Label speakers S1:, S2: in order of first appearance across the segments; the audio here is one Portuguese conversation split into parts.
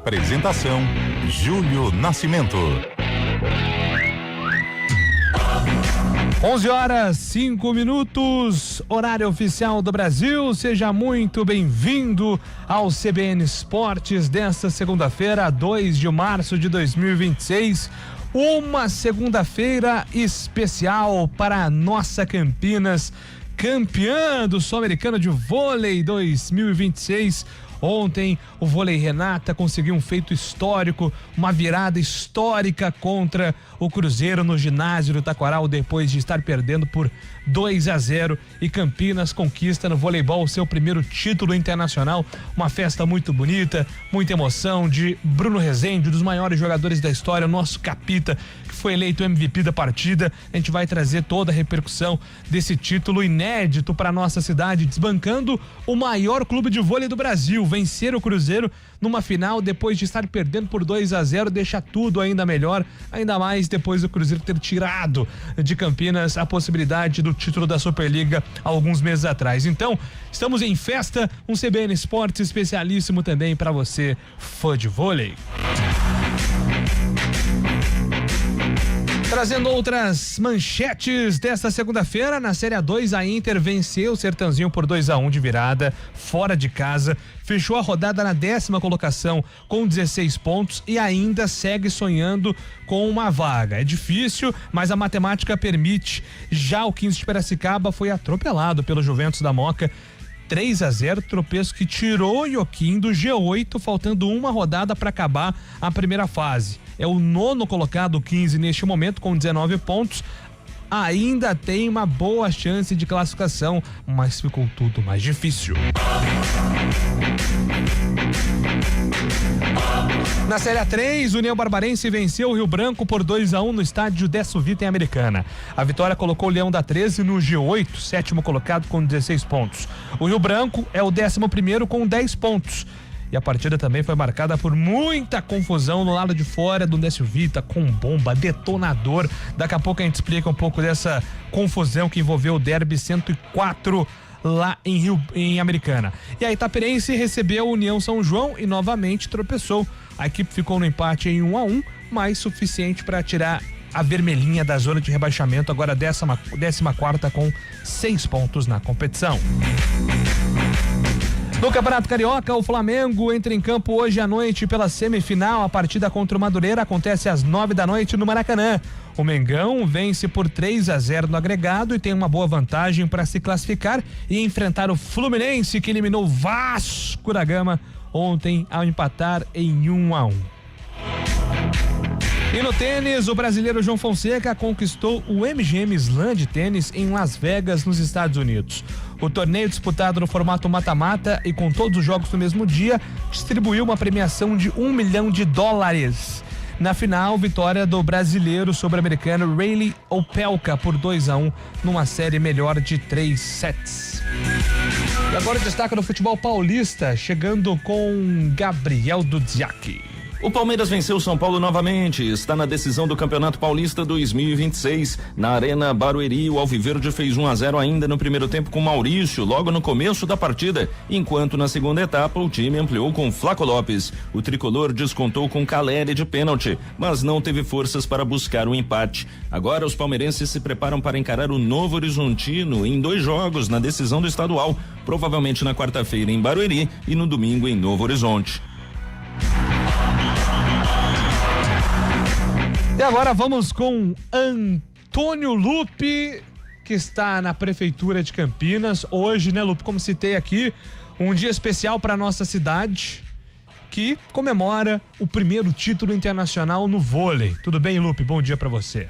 S1: Apresentação: Júlio Nascimento.
S2: 11h05, horário oficial do Brasil. Seja muito bem-vindo ao CBN Esportes desta segunda-feira, 2 de março de 2026. Uma segunda-feira especial para a nossa Campinas, campeã do Sul-Americano de Vôlei 2026. Ontem, o Vôlei Renata conseguiu um feito histórico, uma virada histórica contra o Cruzeiro no ginásio do Taquaral, depois de estar perdendo por 2-0, e Campinas conquista no voleibol seu primeiro título internacional. Uma festa muito bonita, muita emoção de Bruno Rezende, um dos maiores jogadores da história, o nosso capita, que foi eleito MVP da partida. A gente vai trazer toda a repercussão desse título inédito para nossa cidade, desbancando o maior clube de vôlei do Brasil. Vencer o Cruzeiro numa final depois de estar perdendo por 2-0 deixa tudo ainda melhor, ainda mais depois do Cruzeiro ter tirado de Campinas a possibilidade do título da Superliga há alguns meses atrás. Então, estamos em festa, um CBN Esportes especialíssimo também para você, fã de vôlei. Trazendo outras manchetes desta segunda-feira, na Série A2, a Inter venceu o Sertãozinho por 2-1 de virada, fora de casa, fechou a rodada na 10ª colocação com 16 pontos e ainda segue sonhando com uma vaga. É difícil, mas a matemática permite. Já o 15 de Piracicaba foi atropelado pelo Juventus da Moca, 3-0, tropeço que tirou o Ioquim do G8, faltando uma rodada para acabar a primeira fase. É o 9º colocado, 15 neste momento, com 19 pontos. Ainda tem uma boa chance de classificação, mas ficou tudo mais difícil. Na Série A3, União Barbarense venceu o Rio Branco por 2-1 no estádio Décio Vita em Americana. A vitória colocou o Leão da 13 no G8, 7º colocado com 16 pontos. O Rio Branco é o 11º com 10 pontos. E a partida também foi marcada por muita confusão no lado de fora do Décio Vita, com bomba, detonador. Daqui a pouco a gente explica um pouco dessa confusão que envolveu o Derby 104 lá em Americana. E a Itaperense recebeu a União São João e novamente tropeçou. A equipe ficou no empate em 1-1, mas suficiente para tirar a vermelhinha da zona de rebaixamento, agora 14ª com 6 pontos na competição. No Campeonato Carioca, o Flamengo entra em campo hoje à noite pela semifinal. A partida contra o Madureira acontece às 9h no Maracanã. O Mengão vence por 3-0 no agregado e tem uma boa vantagem para se classificar e enfrentar o Fluminense, que eliminou o Vasco da Gama ontem ao empatar em 1-1. E no tênis, o brasileiro João Fonseca conquistou o MGM Slam de tênis em Las Vegas, nos Estados Unidos. O torneio, disputado no formato mata-mata e com todos os jogos no mesmo dia, distribuiu uma premiação de $1 milhão. Na final, vitória do brasileiro sobre o americano Reilly Opelka por 2-1 numa série melhor de 3 sets. E agora destaca no futebol paulista, chegando com Gabriel Dudziak.
S3: O Palmeiras venceu o São Paulo novamente, está na decisão do Campeonato Paulista 2026. Na Arena Barueri, o Alviverde fez 1-0 ainda no primeiro tempo com Maurício, logo no começo da partida, enquanto na segunda etapa o time ampliou com Flaco Lopes. O tricolor descontou com Caleri de pênalti, mas não teve forças para buscar o empate. Agora os palmeirenses se preparam para encarar o Novo Horizontino em 2 jogos na decisão do estadual, provavelmente na quarta-feira em Barueri e no domingo em Novo Horizonte.
S2: E agora vamos com Antônio Lupe, que está na Prefeitura de Campinas. Hoje, né, Lupe, como citei aqui, um dia especial para nossa cidade, que comemora o primeiro título internacional no vôlei. Tudo bem, Lupe? Bom dia para você.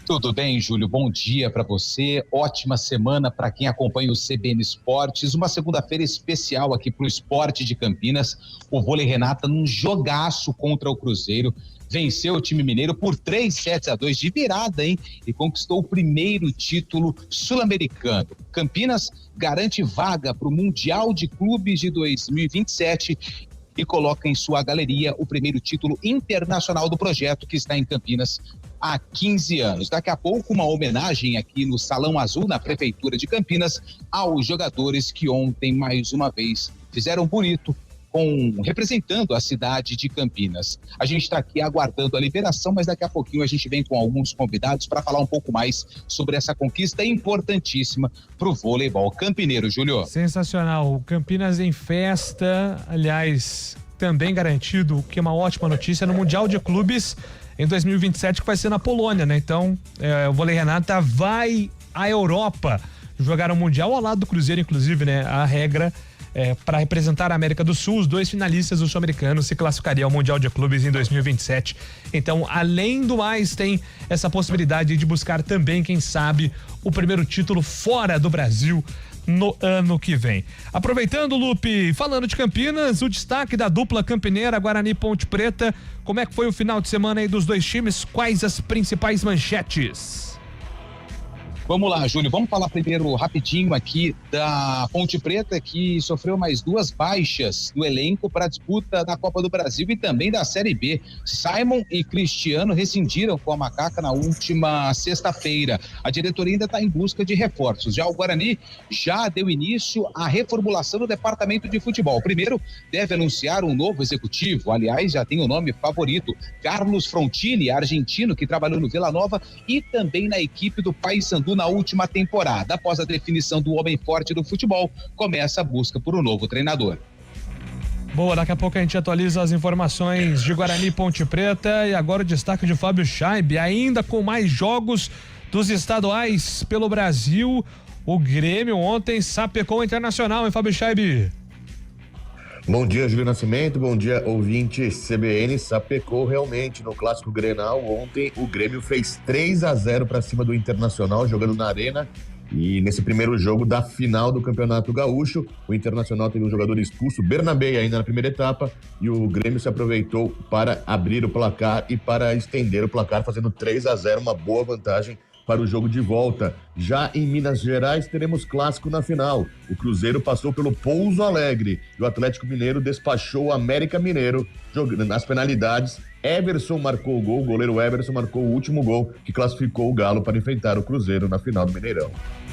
S4: Tudo bem, Júlio? Bom dia para você. Ótima semana para quem acompanha o CBN Esportes. Uma segunda-feira especial aqui para o esporte de Campinas. O Vôlei Renata num jogaço contra o Cruzeiro. Venceu o time mineiro por 3-2 de virada, hein? E conquistou o primeiro título sul-americano. Campinas garante vaga para o Mundial de Clubes de 2027 e coloca em sua galeria o primeiro título internacional do projeto, que está em Campinas há 15 anos. Daqui a pouco, uma homenagem aqui no Salão Azul, na Prefeitura de Campinas, aos jogadores que ontem, mais uma vez, fizeram bonito representando a cidade de Campinas. A gente está aqui aguardando a liberação, mas daqui a pouquinho a gente vem com alguns convidados para falar um pouco mais sobre essa conquista importantíssima para o voleibol campineiro, Júlio.
S2: Sensacional. Campinas em festa, aliás, também garantido, que é uma ótima notícia, no Mundial de Clubes em 2027, que vai ser na Polônia, né? Então, o Vôlei Renata vai à Europa jogar o Mundial ao lado do Cruzeiro, inclusive, né? A regra para representar a América do Sul, os 2 finalistas do Sul-Americano se classificariam ao Mundial de Clubes em 2027. Então, além do mais, tem essa possibilidade de buscar também, quem sabe, o primeiro título fora do Brasil no ano que vem. Aproveitando, Lupe, falando de Campinas, o destaque da dupla campineira Guarani Ponte Preta, como é que foi o final de semana aí dos 2 times? Quais as principais manchetes?
S4: Vamos lá, Júlio, vamos falar primeiro rapidinho aqui da Ponte Preta, que sofreu mais 2 baixas no elenco para a disputa da Copa do Brasil e também da Série B. Simon e Cristiano rescindiram com a Macaca na última sexta-feira. A diretoria ainda está em busca de reforços. Já o Guarani já deu início à reformulação do departamento de futebol. Primeiro, deve anunciar um novo executivo, aliás, já tem o nome favorito, Carlos Frontini, argentino, que trabalhou no Vila Nova e também na equipe do Paysandu na última temporada. Após a definição do homem forte do futebol, começa a busca por um novo treinador.
S2: Boa, daqui a pouco a gente atualiza as informações de Guarani Ponte Preta e agora o destaque de Fábio Scheib, ainda com mais jogos dos estaduais pelo Brasil. O Grêmio ontem sapecou o Internacional, hein, Fábio Scheib?
S5: Bom dia, Júlio Nascimento, bom dia, ouvinte. CBN sapecou realmente no Clássico Grenal. Ontem o Grêmio fez 3-0 para cima do Internacional, jogando na Arena. E nesse primeiro jogo da final do Campeonato Gaúcho, o Internacional teve um jogador expulso, Bernabé, ainda na primeira etapa, e o Grêmio se aproveitou para abrir o placar e para estender o placar, fazendo 3-0, uma boa vantagem para o jogo de volta. Já em Minas Gerais, teremos clássico na final. O Cruzeiro passou pelo Pouso Alegre e o Atlético Mineiro despachou o América Mineiro jogando nas penalidades. Everson marcou o gol, o goleiro Everson marcou o último gol que classificou o Galo para enfrentar o Cruzeiro na final do Mineirão.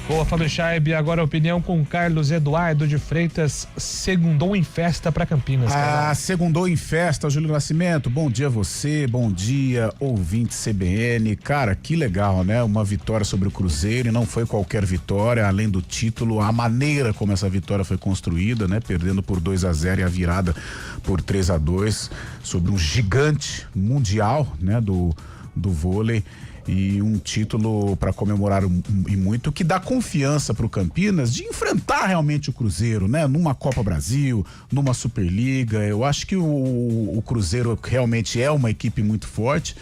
S2: Boa, Fábio Scheib, agora a opinião com Carlos Eduardo de Freitas. Segundou em festa para Campinas.
S6: Segundou em festa, Júlio Nascimento. Bom dia a você, bom dia, ouvinte CBN. Cara, que legal, né? Uma vitória sobre o Cruzeiro, e não foi qualquer vitória, além do título, a maneira como essa vitória foi construída, né? Perdendo por 2-0 e a virada por 3-2 sobre um gigante mundial, né? Do vôlei. E um título para comemorar e muito, que dá confiança para o Campinas de enfrentar realmente o Cruzeiro, né? Numa Copa Brasil, numa Superliga. Eu acho que o Cruzeiro realmente é uma equipe muito forte,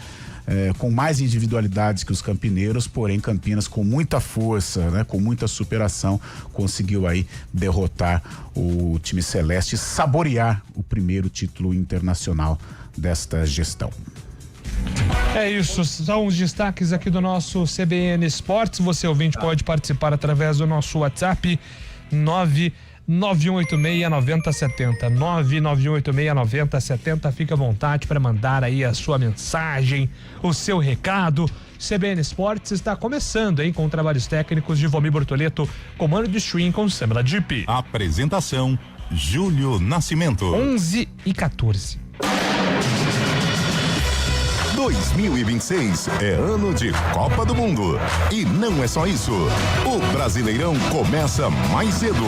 S6: com mais individualidades que os campineiros, porém Campinas com muita força, né? Com muita superação, conseguiu aí derrotar o time celeste e saborear o primeiro título internacional desta gestão.
S2: É isso, são os destaques aqui do nosso CBN Esportes. Você, ouvinte, pode participar através do nosso WhatsApp 99186-9070. 99186-9070. Fica à vontade para mandar aí a sua mensagem, o seu recado. CBN Esportes está começando, hein, com trabalhos técnicos de Vomir Bortoleto, comando de stream com Samela Jeep.
S1: Apresentação Júlio Nascimento.
S2: 11h14.
S1: 2026 é ano de Copa do Mundo. E não é só isso. O Brasileirão começa mais cedo.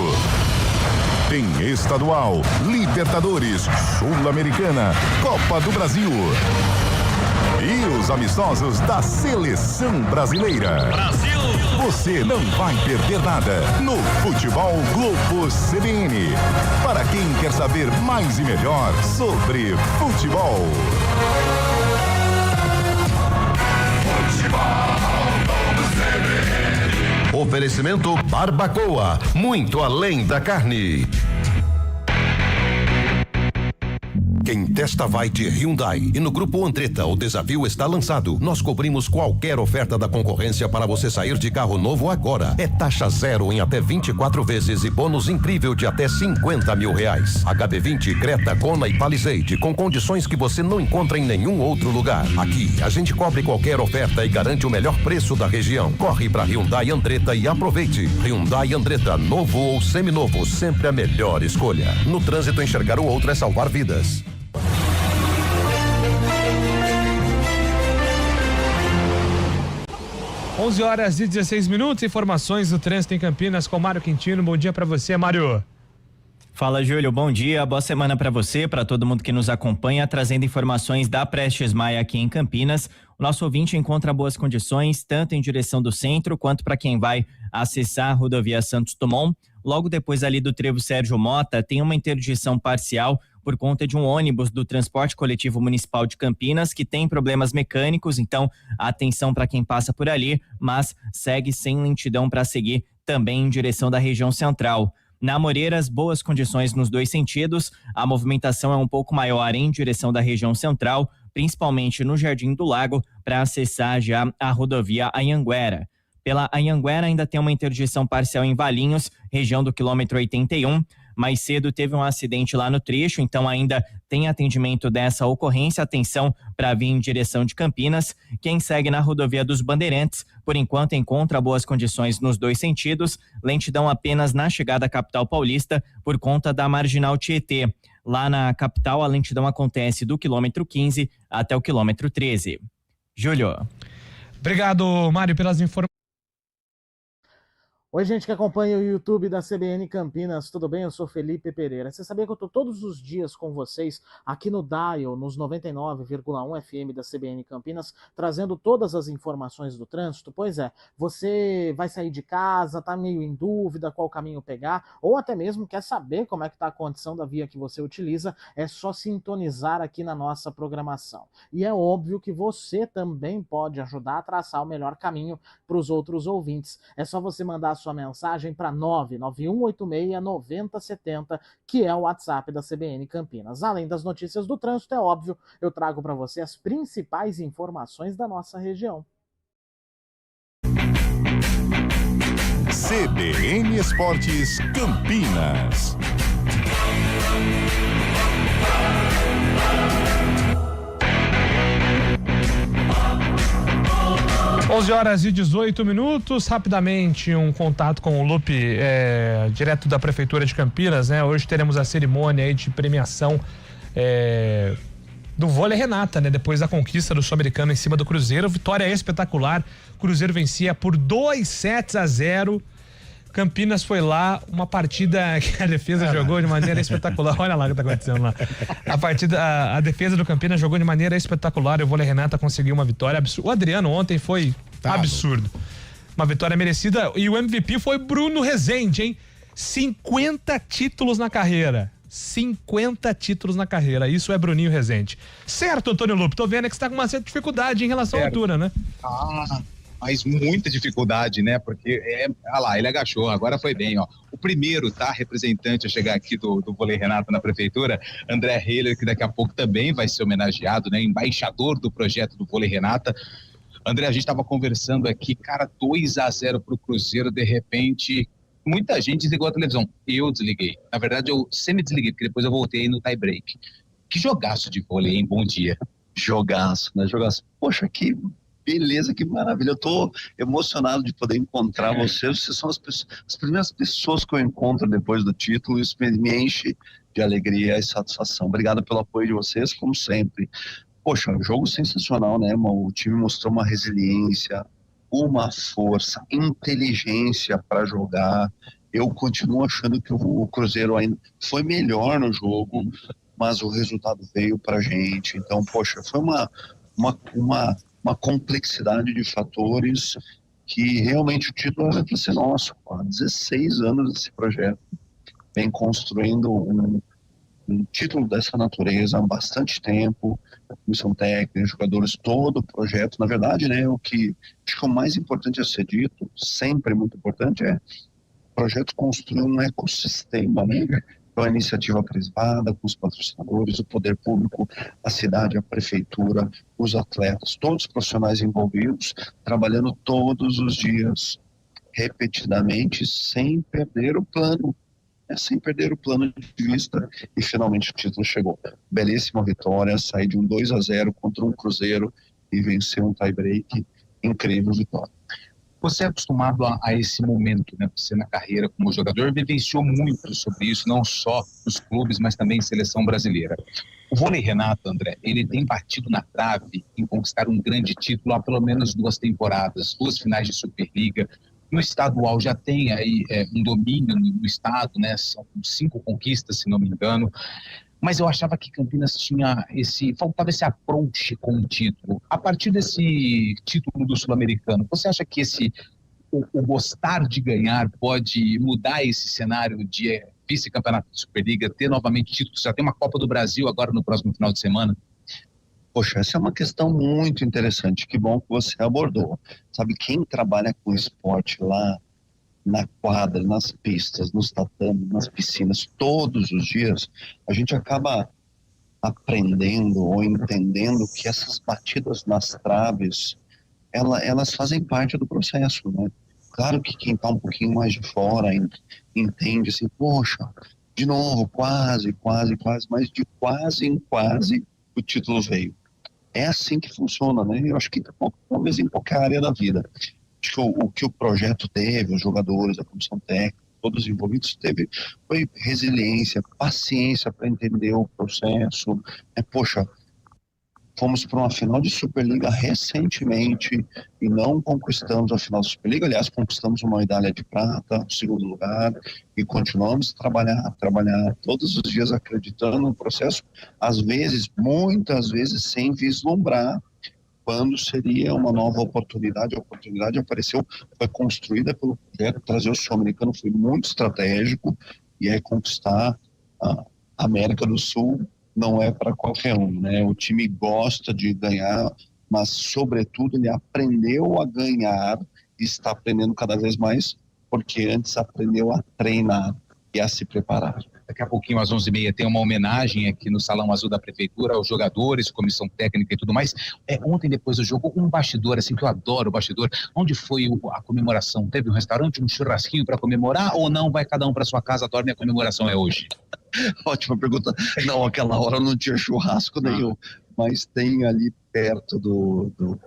S1: Tem estadual, Libertadores, Sul-Americana, Copa do Brasil. E os amistosos da Seleção Brasileira. Brasil! Você não vai perder nada no Futebol Globo CBN. Para quem quer saber mais e melhor sobre futebol.
S7: Oferecimento Barbacoa, muito além da carne. em Testa White Hyundai e no Grupo Andretta o desafio está lançado. Nós cobrimos qualquer oferta da concorrência para você sair de carro novo agora. É taxa zero em até 24 vezes e bônus incrível de até R$50 mil. HB20, Creta, Kona e Palisade com condições que você não encontra em nenhum outro lugar. Aqui a gente cobre qualquer oferta e garante o melhor preço da região. Corre para Hyundai Andretta e aproveite. Hyundai Andretta, novo ou seminovo, sempre a melhor escolha. No trânsito, enxergar o outro é salvar vidas.
S2: Onze horas e 16 minutos, informações do trânsito em Campinas com Mário Quintino. Bom dia para você, Mário.
S8: Fala, Júlio, bom dia, boa semana para você, para todo mundo que nos acompanha, trazendo informações da Prestes Maia aqui em Campinas. O nosso ouvinte encontra boas condições, tanto em direção do centro, quanto para quem vai acessar a rodovia Santos Dumont. Logo depois ali do trevo Sérgio Mota, tem uma interdição parcial por conta de um ônibus do Transporte Coletivo Municipal de Campinas que tem problemas mecânicos, então atenção para quem passa por ali, mas segue sem lentidão para seguir também em direção da região central. Na Moreiras, boas condições nos dois sentidos, a movimentação é um pouco maior em direção da região central, principalmente no Jardim do Lago, para acessar já a rodovia Anhanguera. Pela Anhanguera ainda tem uma interdição parcial em Valinhos, região do quilômetro 81. Mais cedo teve um acidente lá no trecho, então ainda tem atendimento dessa ocorrência. Atenção para vir em direção de Campinas. Quem segue na rodovia dos Bandeirantes, por enquanto encontra boas condições nos dois sentidos. Lentidão apenas na chegada à capital paulista por conta da Marginal Tietê. Lá na capital a lentidão acontece do quilômetro 15 até o quilômetro 13. Júlio.
S2: Obrigado, Mário, pelas informações.
S9: Oi, gente que acompanha o YouTube da CBN Campinas, tudo bem? Eu sou Felipe Pereira. Você sabia que eu tô todos os dias com vocês aqui no Dial, nos 99,1 FM da CBN Campinas, trazendo todas as informações do trânsito? Pois é, você vai sair de casa, tá meio em dúvida qual caminho pegar, ou até mesmo quer saber como é que tá a condição da via que você utiliza, é só sintonizar aqui na nossa programação. E é óbvio que você também pode ajudar a traçar o melhor caminho para os outros ouvintes. É só você mandar sua mensagem para 99186-9070, que é o WhatsApp da CBN Campinas. Além das notícias do trânsito, é óbvio, eu trago para você as principais informações da nossa região.
S1: CBN Esportes Campinas.
S2: 11 horas e 18 minutos, rapidamente um contato com o Lupe, direto da Prefeitura de Campinas, né? Hoje teremos a cerimônia aí de premiação do Vôlei Renata, né? Depois da conquista do Sul-Americano em cima do Cruzeiro, vitória espetacular, Cruzeiro vencia por 2-0. Campinas foi lá, uma partida que a defesa jogou de maneira espetacular. Olha lá o que tá acontecendo lá. A defesa do Campinas jogou de maneira espetacular e o Vôlei Renata conseguiu uma vitória absurda. O Adriano ontem foi absurdo. Uma vitória merecida e o MVP foi Bruno Rezende, hein? 50 títulos na carreira. 50 títulos na carreira. Isso é Bruninho Rezende. Certo, Antônio Lupe? Tô vendo que você tá com uma certa dificuldade em relação à altura, né?
S4: Mas muita dificuldade, né? Porque lá, ele agachou, agora foi bem, ó. O primeiro, representante a chegar aqui do Vôlei Renata na prefeitura, André Heiler, que daqui a pouco também vai ser homenageado, né? Embaixador do projeto do Vôlei Renata. André, a gente estava conversando aqui, cara, 2-0 pro Cruzeiro, de repente, muita gente desligou a televisão. Eu desliguei. Na verdade, eu semi-desliguei, porque depois eu voltei no tie break. Que jogaço de vôlei, hein? Bom dia.
S10: Jogaço, né? Jogaço. Poxa, que beleza, que maravilha. Eu tô emocionado de poder encontrar vocês. Vocês são as primeiras pessoas que eu encontro depois do título. Isso me enche de alegria e satisfação. Obrigado pelo apoio de vocês, como sempre. Poxa, jogo sensacional, né, irmão? O time mostrou uma resiliência, uma força, inteligência para jogar. Eu continuo achando que o Cruzeiro ainda foi melhor no jogo, mas o resultado veio pra gente. Então, poxa, foi uma complexidade de fatores que realmente o título era para ser nosso. Há 16 anos esse projeto vem construindo um título dessa natureza há bastante tempo, a comissão técnica, jogadores, todo o projeto. Na verdade, né, o que acho que o mais importante a ser dito, sempre muito importante, é o projeto construir um ecossistema, né? Então, a iniciativa privada, com os patrocinadores, o poder público, a cidade, a prefeitura, os atletas, todos os profissionais envolvidos, trabalhando todos os dias, repetidamente, sem perder o plano. Sem perder o plano de vista, e finalmente o título chegou. Belíssima vitória, sair de um 2-0 contra um Cruzeiro e vencer um tie-break, incrível vitória.
S4: Você é acostumado a esse momento, né? Você na carreira como jogador vivenciou muito sobre isso, não só nos clubes, mas também em seleção brasileira. O Vôlei Renato, André, ele tem batido na trave em conquistar um grande título há pelo menos 2 temporadas, 2 finais de Superliga. No estadual já tem aí um domínio no estado, né? São 5 conquistas, se não me engano. Mas eu achava que Campinas faltava esse approach com o título. A partir desse título do Sul-Americano, você acha que o gostar de ganhar pode mudar esse cenário de vice-campeonato de Superliga, ter novamente títulos? Já tem uma Copa do Brasil agora no próximo final de semana.
S10: Poxa, essa é uma questão muito interessante, que bom que você abordou. Sabe, quem trabalha com esporte lá na quadra, nas pistas, nos tatames, nas piscinas, todos os dias, a gente acaba aprendendo ou entendendo que essas batidas nas traves, elas fazem parte do processo, né? Claro que quem está um pouquinho mais de fora entende assim, poxa, de novo, quase, mas de quase em quase o título veio. É assim que funciona, né? Eu acho que talvez em qualquer área da vida. Acho que o que o projeto teve, os jogadores, a comissão técnica, todos os envolvidos, foi resiliência, paciência para entender o processo. Poxa, fomos para uma final de Superliga recentemente e não conquistamos a final da Superliga. Aliás, conquistamos uma medalha de prata, segundo lugar, e continuamos a trabalhar todos os dias acreditando no processo, às vezes, muitas vezes, sem vislumbrar quando seria uma nova oportunidade. A oportunidade apareceu, foi construída pelo projeto. Trazer o Sul-Americano foi muito estratégico, e aí conquistar a América do Sul não é para qualquer um, né? O time gosta de ganhar, mas sobretudo ele aprendeu a ganhar e está aprendendo cada vez mais, porque antes aprendeu a treinar e a se preparar.
S4: Daqui a pouquinho, às 11h30, tem uma homenagem aqui no Salão Azul da Prefeitura aos jogadores, comissão técnica e tudo mais. Ontem, depois do jogo, um bastidor, assim, que eu adoro o bastidor. Onde foi a comemoração? Teve um restaurante, um churrasquinho para comemorar, ou não? Vai cada um para sua casa, dorme, a comemoração é hoje?
S10: Ótima pergunta. Não, aquela hora não tinha churrasco nenhum, mas tem ali perto do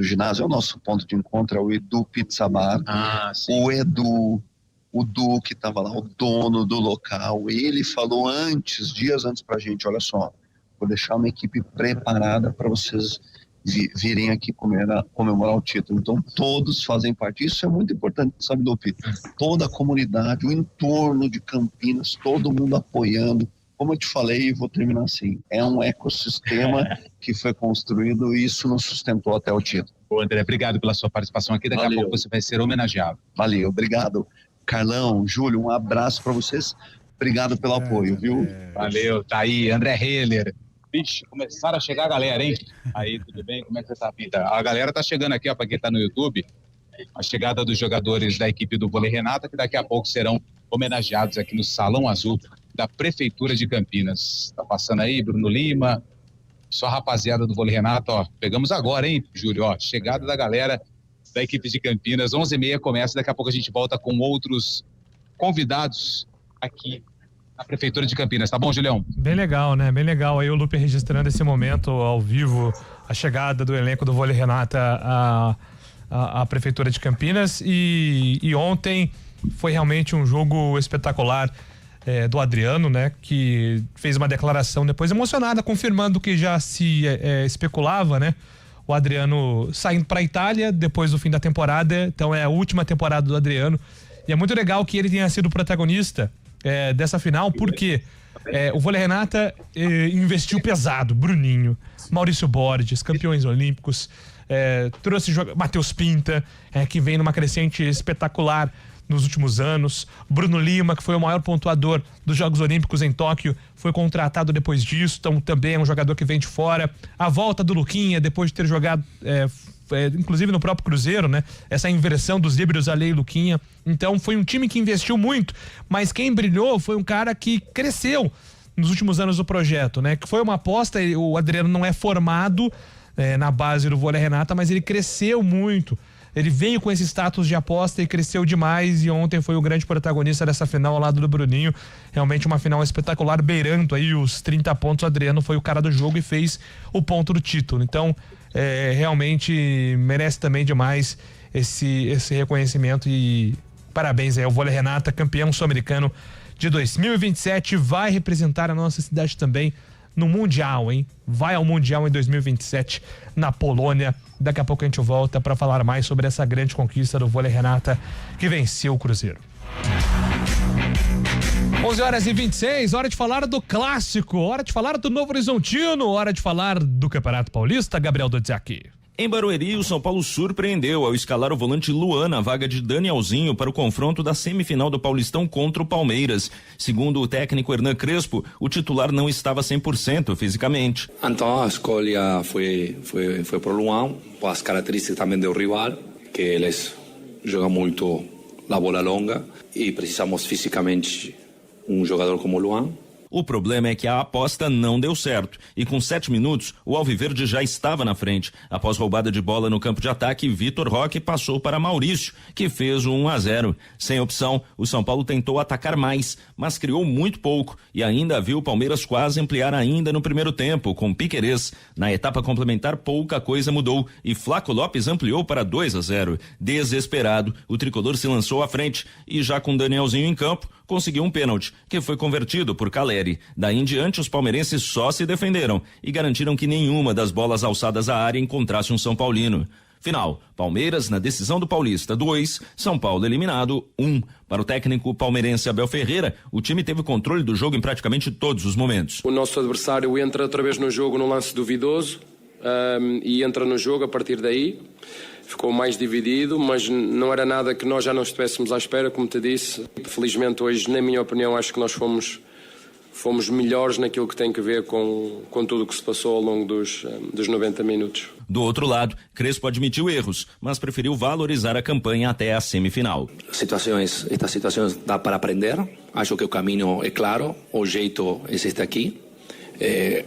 S10: ginásio, é o nosso ponto de encontro, é o Edu Pizza Bar. O Edu, o Du que estava lá, o dono do local, ele falou dias antes pra gente, olha só, vou deixar uma equipe preparada para vocês virem aqui comemorar o título. Então todos fazem parte, isso é muito importante, sabe, Dupi? Toda a comunidade, o entorno de Campinas, todo mundo apoiando. Como eu te falei, vou terminar assim, é um ecossistema que foi construído e isso nos sustentou até o título.
S4: Ô, André, obrigado pela sua participação aqui, daqui a pouco você vai ser homenageado.
S10: Valeu, obrigado. Carlão, Júlio, um abraço para vocês, obrigado pelo apoio, viu?
S4: Valeu, tá aí, André Heller. Vixe, começaram a chegar a galera, hein? Aí, tudo bem? Como é que você tá, Pita? A galera tá chegando aqui, ó, pra quem tá no YouTube, a chegada dos jogadores da equipe do Vôlei Renata, que daqui a pouco serão homenageados aqui no Salão Azul da Prefeitura de Campinas. Tá passando aí, Bruno Lima, só a rapaziada do Vôlei Renata, ó, pegamos agora, hein, Júlio, ó, chegada da galera da equipe de Campinas, 11h30 começa, daqui a pouco a gente volta com outros convidados aqui na Prefeitura de Campinas, tá bom, Julião?
S2: Bem legal, né? Bem legal aí o Lupe registrando esse momento ao vivo, a chegada do elenco do Vôlei Renata à Prefeitura de Campinas e ontem foi realmente um jogo espetacular do Adriano, né? Que fez uma declaração depois emocionada, confirmando o que já se especulava, né? O Adriano saindo para a Itália depois do fim da temporada, então é a última temporada do Adriano e é muito legal que ele tenha sido protagonista dessa final, porque o Vôlei Renata investiu pesado, Bruninho, Maurício Borges, campeões olímpicos, trouxe Matheus Pinta, que vem numa crescente espetacular nos últimos anos, Bruno Lima, que foi o maior pontuador dos Jogos Olímpicos em Tóquio, foi contratado depois disso, então também é um jogador que vem de fora, a volta do Luquinha, depois de ter jogado inclusive no próprio Cruzeiro, né? Essa inversão dos líberos Ali e Luquinha. Então foi um time que investiu muito, mas quem brilhou foi um cara que cresceu nos últimos anos do projeto, né? Que foi uma aposta. O Adriano não é formado na base do Vôlei Renata, mas ele cresceu muito. Ele veio com esse status de aposta e cresceu demais, e ontem foi o grande protagonista dessa final ao lado do Bruninho. Realmente uma final espetacular, beirando aí os 30 pontos. O Adriano foi o cara do jogo e fez o ponto do título. Então, realmente merece também demais esse reconhecimento, e parabéns aí ao Vôlei Renata, campeão sul-americano de 2027, vai representar a nossa cidade também no Mundial, hein? Vai ao Mundial em 2027 na Polônia. Daqui a pouco a gente volta para falar mais sobre essa grande conquista do Vôlei Renata, que venceu o Cruzeiro. 11h26, hora de falar do clássico, hora de falar do Novo Horizontino, hora de falar do Campeonato Paulista. Gabriel Dodziak.
S3: Em Barueri, o São Paulo surpreendeu ao escalar o volante Luan na vaga de Danielzinho para o confronto da semifinal do Paulistão contra o Palmeiras. Segundo o técnico Hernan Crespo, o titular não estava 100% fisicamente.
S11: Então a escolha foi por Luan, por as características também do rival, que eles jogam muito a bola longa e precisamos fisicamente um jogador como Luan.
S3: O problema é que a aposta não deu certo, e com 7 minutos o Alviverde já estava na frente. Após roubada de bola no campo de ataque, Vitor Roque passou para Maurício, que fez o 1-0. Sem opção, o São Paulo tentou atacar mais, mas criou muito pouco, e ainda viu o Palmeiras quase ampliar ainda no primeiro tempo, com Piquerez. Na etapa complementar, pouca coisa mudou, e Flaco Lopes ampliou para 2-0. Desesperado, o tricolor se lançou à frente, e já com Danielzinho em campo, conseguiu um pênalti, que foi convertido por Caleri. Daí em diante, os palmeirenses só se defenderam e garantiram que nenhuma das bolas alçadas à área encontrasse um São Paulino. Final: Palmeiras na decisão do Paulista 2, São Paulo eliminado 1. Para o técnico palmeirense Abel Ferreira, o time teve controle do jogo em praticamente todos os momentos.
S12: O nosso adversário entra outra vez no jogo num lance duvidoso e entra no jogo a partir daí. Ficou mais dividido, mas não era nada que nós já não estivéssemos à espera, como te disse. Felizmente hoje, na minha opinião, acho que nós fomos melhores naquilo que tem a ver com tudo o que se passou ao longo dos 90 minutos.
S3: Do outro lado, Crespo admitiu erros, mas preferiu valorizar a campanha até a semifinal.
S11: Estas situações dá para aprender. Acho que o caminho é claro, o jeito é este aqui. É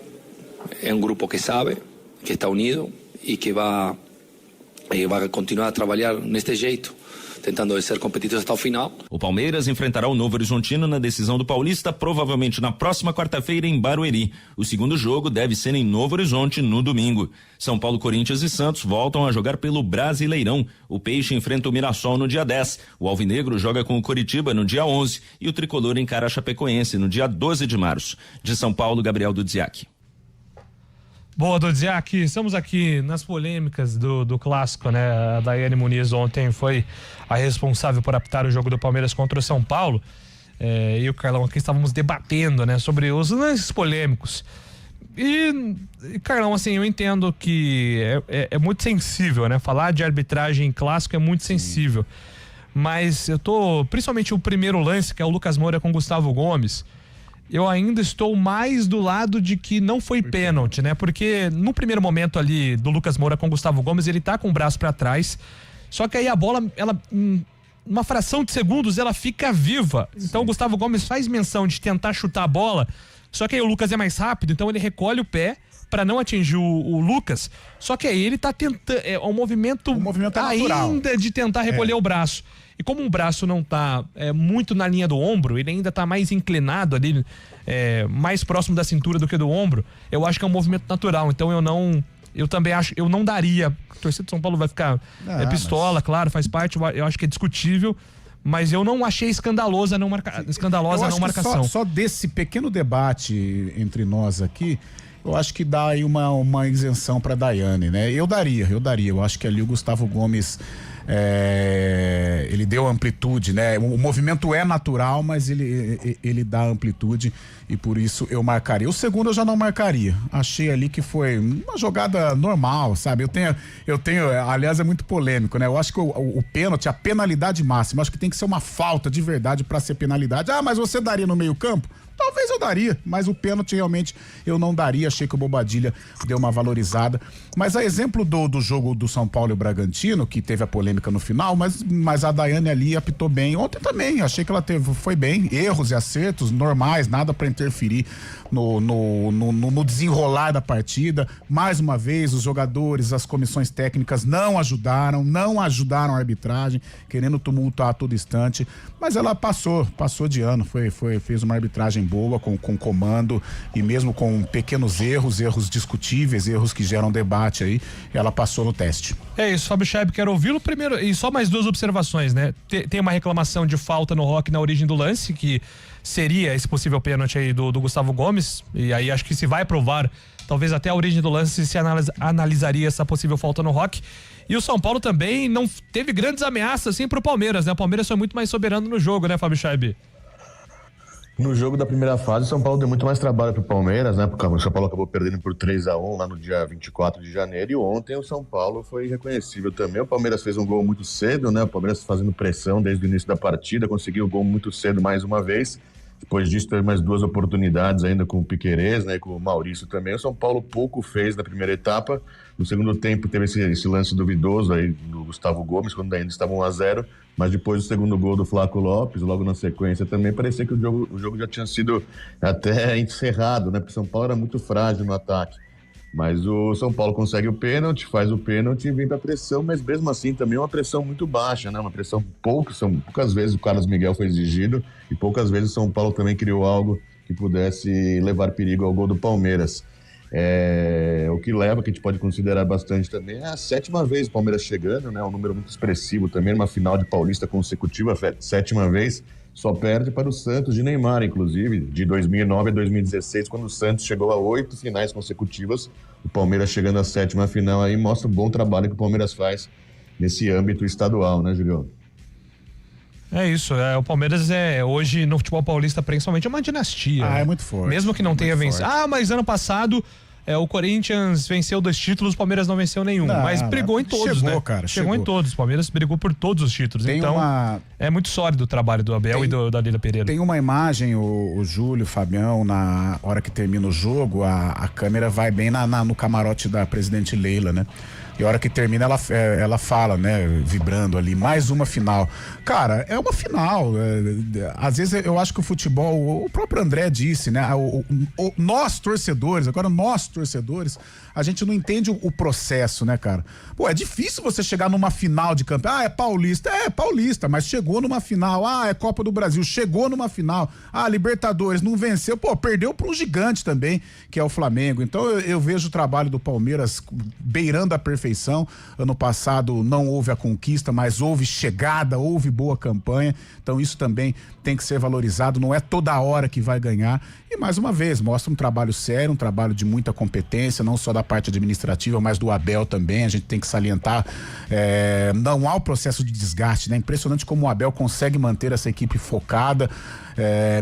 S11: um grupo que sabe, que está unido e que vai continuar a trabalhar neste jeito, tentando ser competitivos até o final.
S3: O Palmeiras enfrentará o Novo Horizontino na decisão do Paulista, provavelmente na próxima quarta-feira em Barueri. O segundo jogo deve ser em Novo Horizonte no domingo. São Paulo, Corinthians e Santos voltam a jogar pelo Brasileirão. O Peixe enfrenta o Mirassol no dia 10. O Alvinegro joga com o Coritiba no dia 11 e o Tricolor encara a Chapecoense no dia 12 de março. De São Paulo, Gabriel Dudziak.
S2: Boa, Dodziak, estamos aqui nas polêmicas do clássico, né? A Daiane Muniz ontem foi a responsável por apitar o jogo do Palmeiras contra o São Paulo. E o Carlão aqui estávamos debatendo, né? Sobre os lances polêmicos. E Carlão, assim, eu entendo que é muito sensível, né? Falar de arbitragem em clássico é muito sensível. Mas principalmente o primeiro lance, que é o Lucas Moura com Gustavo Gomes, eu ainda estou mais do lado de que não foi pênalti, né? Porque no primeiro momento ali do Lucas Moura com Gustavo Gomes, ele tá com o braço pra trás, só que aí a bola, ela, uma fração de segundos, ela fica viva. Então o Gustavo Gomes faz menção de tentar chutar a bola, só que aí o Lucas é mais rápido, então ele recolhe o pé pra não atingir o Lucas, só que aí ele tá tentando, é um movimento ainda de tentar recolher o braço. E como o braço não tá muito na linha do ombro, ele ainda tá mais inclinado ali, mais próximo da cintura do que do ombro, eu acho que é um movimento natural. Então eu também acho, eu não daria. A torcida de São Paulo vai ficar pistola, claro, faz parte, eu acho que é discutível, mas eu não achei escandalosa a não marcação.
S6: Só desse pequeno debate entre nós aqui, eu acho que dá aí uma isenção pra Daiane, né? Eu daria. Eu acho que ali o Gustavo Gomes, ele deu amplitude, né? O movimento é natural, mas ele dá amplitude e por isso eu marcaria. O segundo eu já não marcaria. Achei ali que foi uma jogada normal, sabe? Eu tenho, aliás, é muito polêmico, né? Eu acho que o pênalti, a penalidade máxima, acho que tem que ser uma falta de verdade pra ser penalidade. Ah, mas você daria no meio-campo? talvez eu daria, mas o pênalti realmente eu não daria, achei que o Bobadilla deu uma valorizada. Mas a exemplo do jogo do São Paulo e o Bragantino, que teve a polêmica no final, mas a Daiane ali apitou bem. Ontem também, achei que ela foi bem, erros e acertos normais, nada para interferir no desenrolar da partida. Mais uma vez, os jogadores, as comissões técnicas não ajudaram a arbitragem, querendo tumultuar a todo instante, mas ela passou de ano, fez uma arbitragem boa, com comando, e mesmo com pequenos erros discutíveis, erros que geram debate aí, ela passou no teste.
S2: É isso, Fábio Scheib, quero ouvi-lo primeiro, e só mais 2 observações, né? Tem uma reclamação de falta no Roque na origem do lance, que seria esse possível pênalti aí do Gustavo Gomes, e aí acho que se vai provar, talvez até a origem do lance se analisaria essa possível falta no Roque. E o São Paulo também não teve grandes ameaças assim pro Palmeiras, né? O Palmeiras foi muito mais soberano no jogo, né, Fábio Scheib?
S5: No jogo da primeira fase, o São Paulo deu muito mais trabalho pro Palmeiras, né? Porque o São Paulo acabou perdendo por 3-1 lá no dia 24 de janeiro, e ontem o São Paulo foi irreconhecível também. O Palmeiras fez um gol muito cedo, né? O Palmeiras fazendo pressão desde o início da partida, conseguiu o gol muito cedo mais uma vez. Depois disso, teve mais 2 oportunidades ainda com o Piquerez, né, e com o Maurício também. O São Paulo pouco fez na primeira etapa. No segundo tempo, teve esse lance duvidoso aí do Gustavo Gomes, quando ainda estava 1-0. Mas depois do segundo gol do Flaco Lopes, logo na sequência também, parecia que o jogo já tinha sido até encerrado, né? Porque o São Paulo era muito frágil no ataque. Mas o São Paulo consegue o pênalti, faz o pênalti e vem pra pressão, mas mesmo assim também é uma pressão muito baixa, né? Uma pressão poucas vezes o Carlos Miguel foi exigido e poucas vezes o São Paulo também criou algo que pudesse levar perigo ao gol do Palmeiras. O que leva, que a gente pode considerar bastante também, é a 7ª vez o Palmeiras chegando, né? Um número muito expressivo também, numa final de Paulista consecutiva, 7ª vez. Só perde para o Santos de Neymar, inclusive, de 2009 a 2016, quando o Santos chegou a 8 finais consecutivas. O Palmeiras chegando à 7ª final aí mostra o bom trabalho que o Palmeiras faz nesse âmbito estadual, né, Julião?
S2: É isso, o Palmeiras hoje no futebol paulista principalmente é uma dinastia.
S6: É muito forte.
S2: Mesmo que não tenha vencido. Mas ano passado o Corinthians venceu 2 títulos, o Palmeiras não venceu nenhum, mas brigou em todos,
S6: chegou,
S2: né?
S6: Cara,
S2: chegou em todos, o Palmeiras brigou por todos os títulos, é muito sólido o trabalho do Abel e da Lila Pereira.
S6: Tem uma imagem, o Júlio, o Fabião, na hora que termina o jogo, a câmera vai bem no camarote da presidente Leila, né? E a hora que termina, ela fala, né, vibrando ali, mais uma final. Cara, é uma final. Às vezes eu acho que o futebol, o próprio André disse, né, nós torcedores, a gente não entende o processo, né, cara? Pô, é difícil você chegar numa final de campeonato. É paulista, mas chegou numa final. É Copa do Brasil, chegou numa final. Libertadores, não venceu. Pô, perdeu para um gigante também, que é o Flamengo. Então eu vejo o trabalho do Palmeiras beirando a perfeição. Ano passado não houve a conquista, mas houve chegada, houve boa campanha. Então isso também tem que ser valorizado. Não é toda hora que vai ganhar. E mais uma vez, mostra um trabalho sério, um trabalho de muita competência, não só da parte administrativa, mas do Abel também. A gente tem que salientar, não há o processo de desgaste, né? Impressionante como o Abel consegue manter essa equipe focada,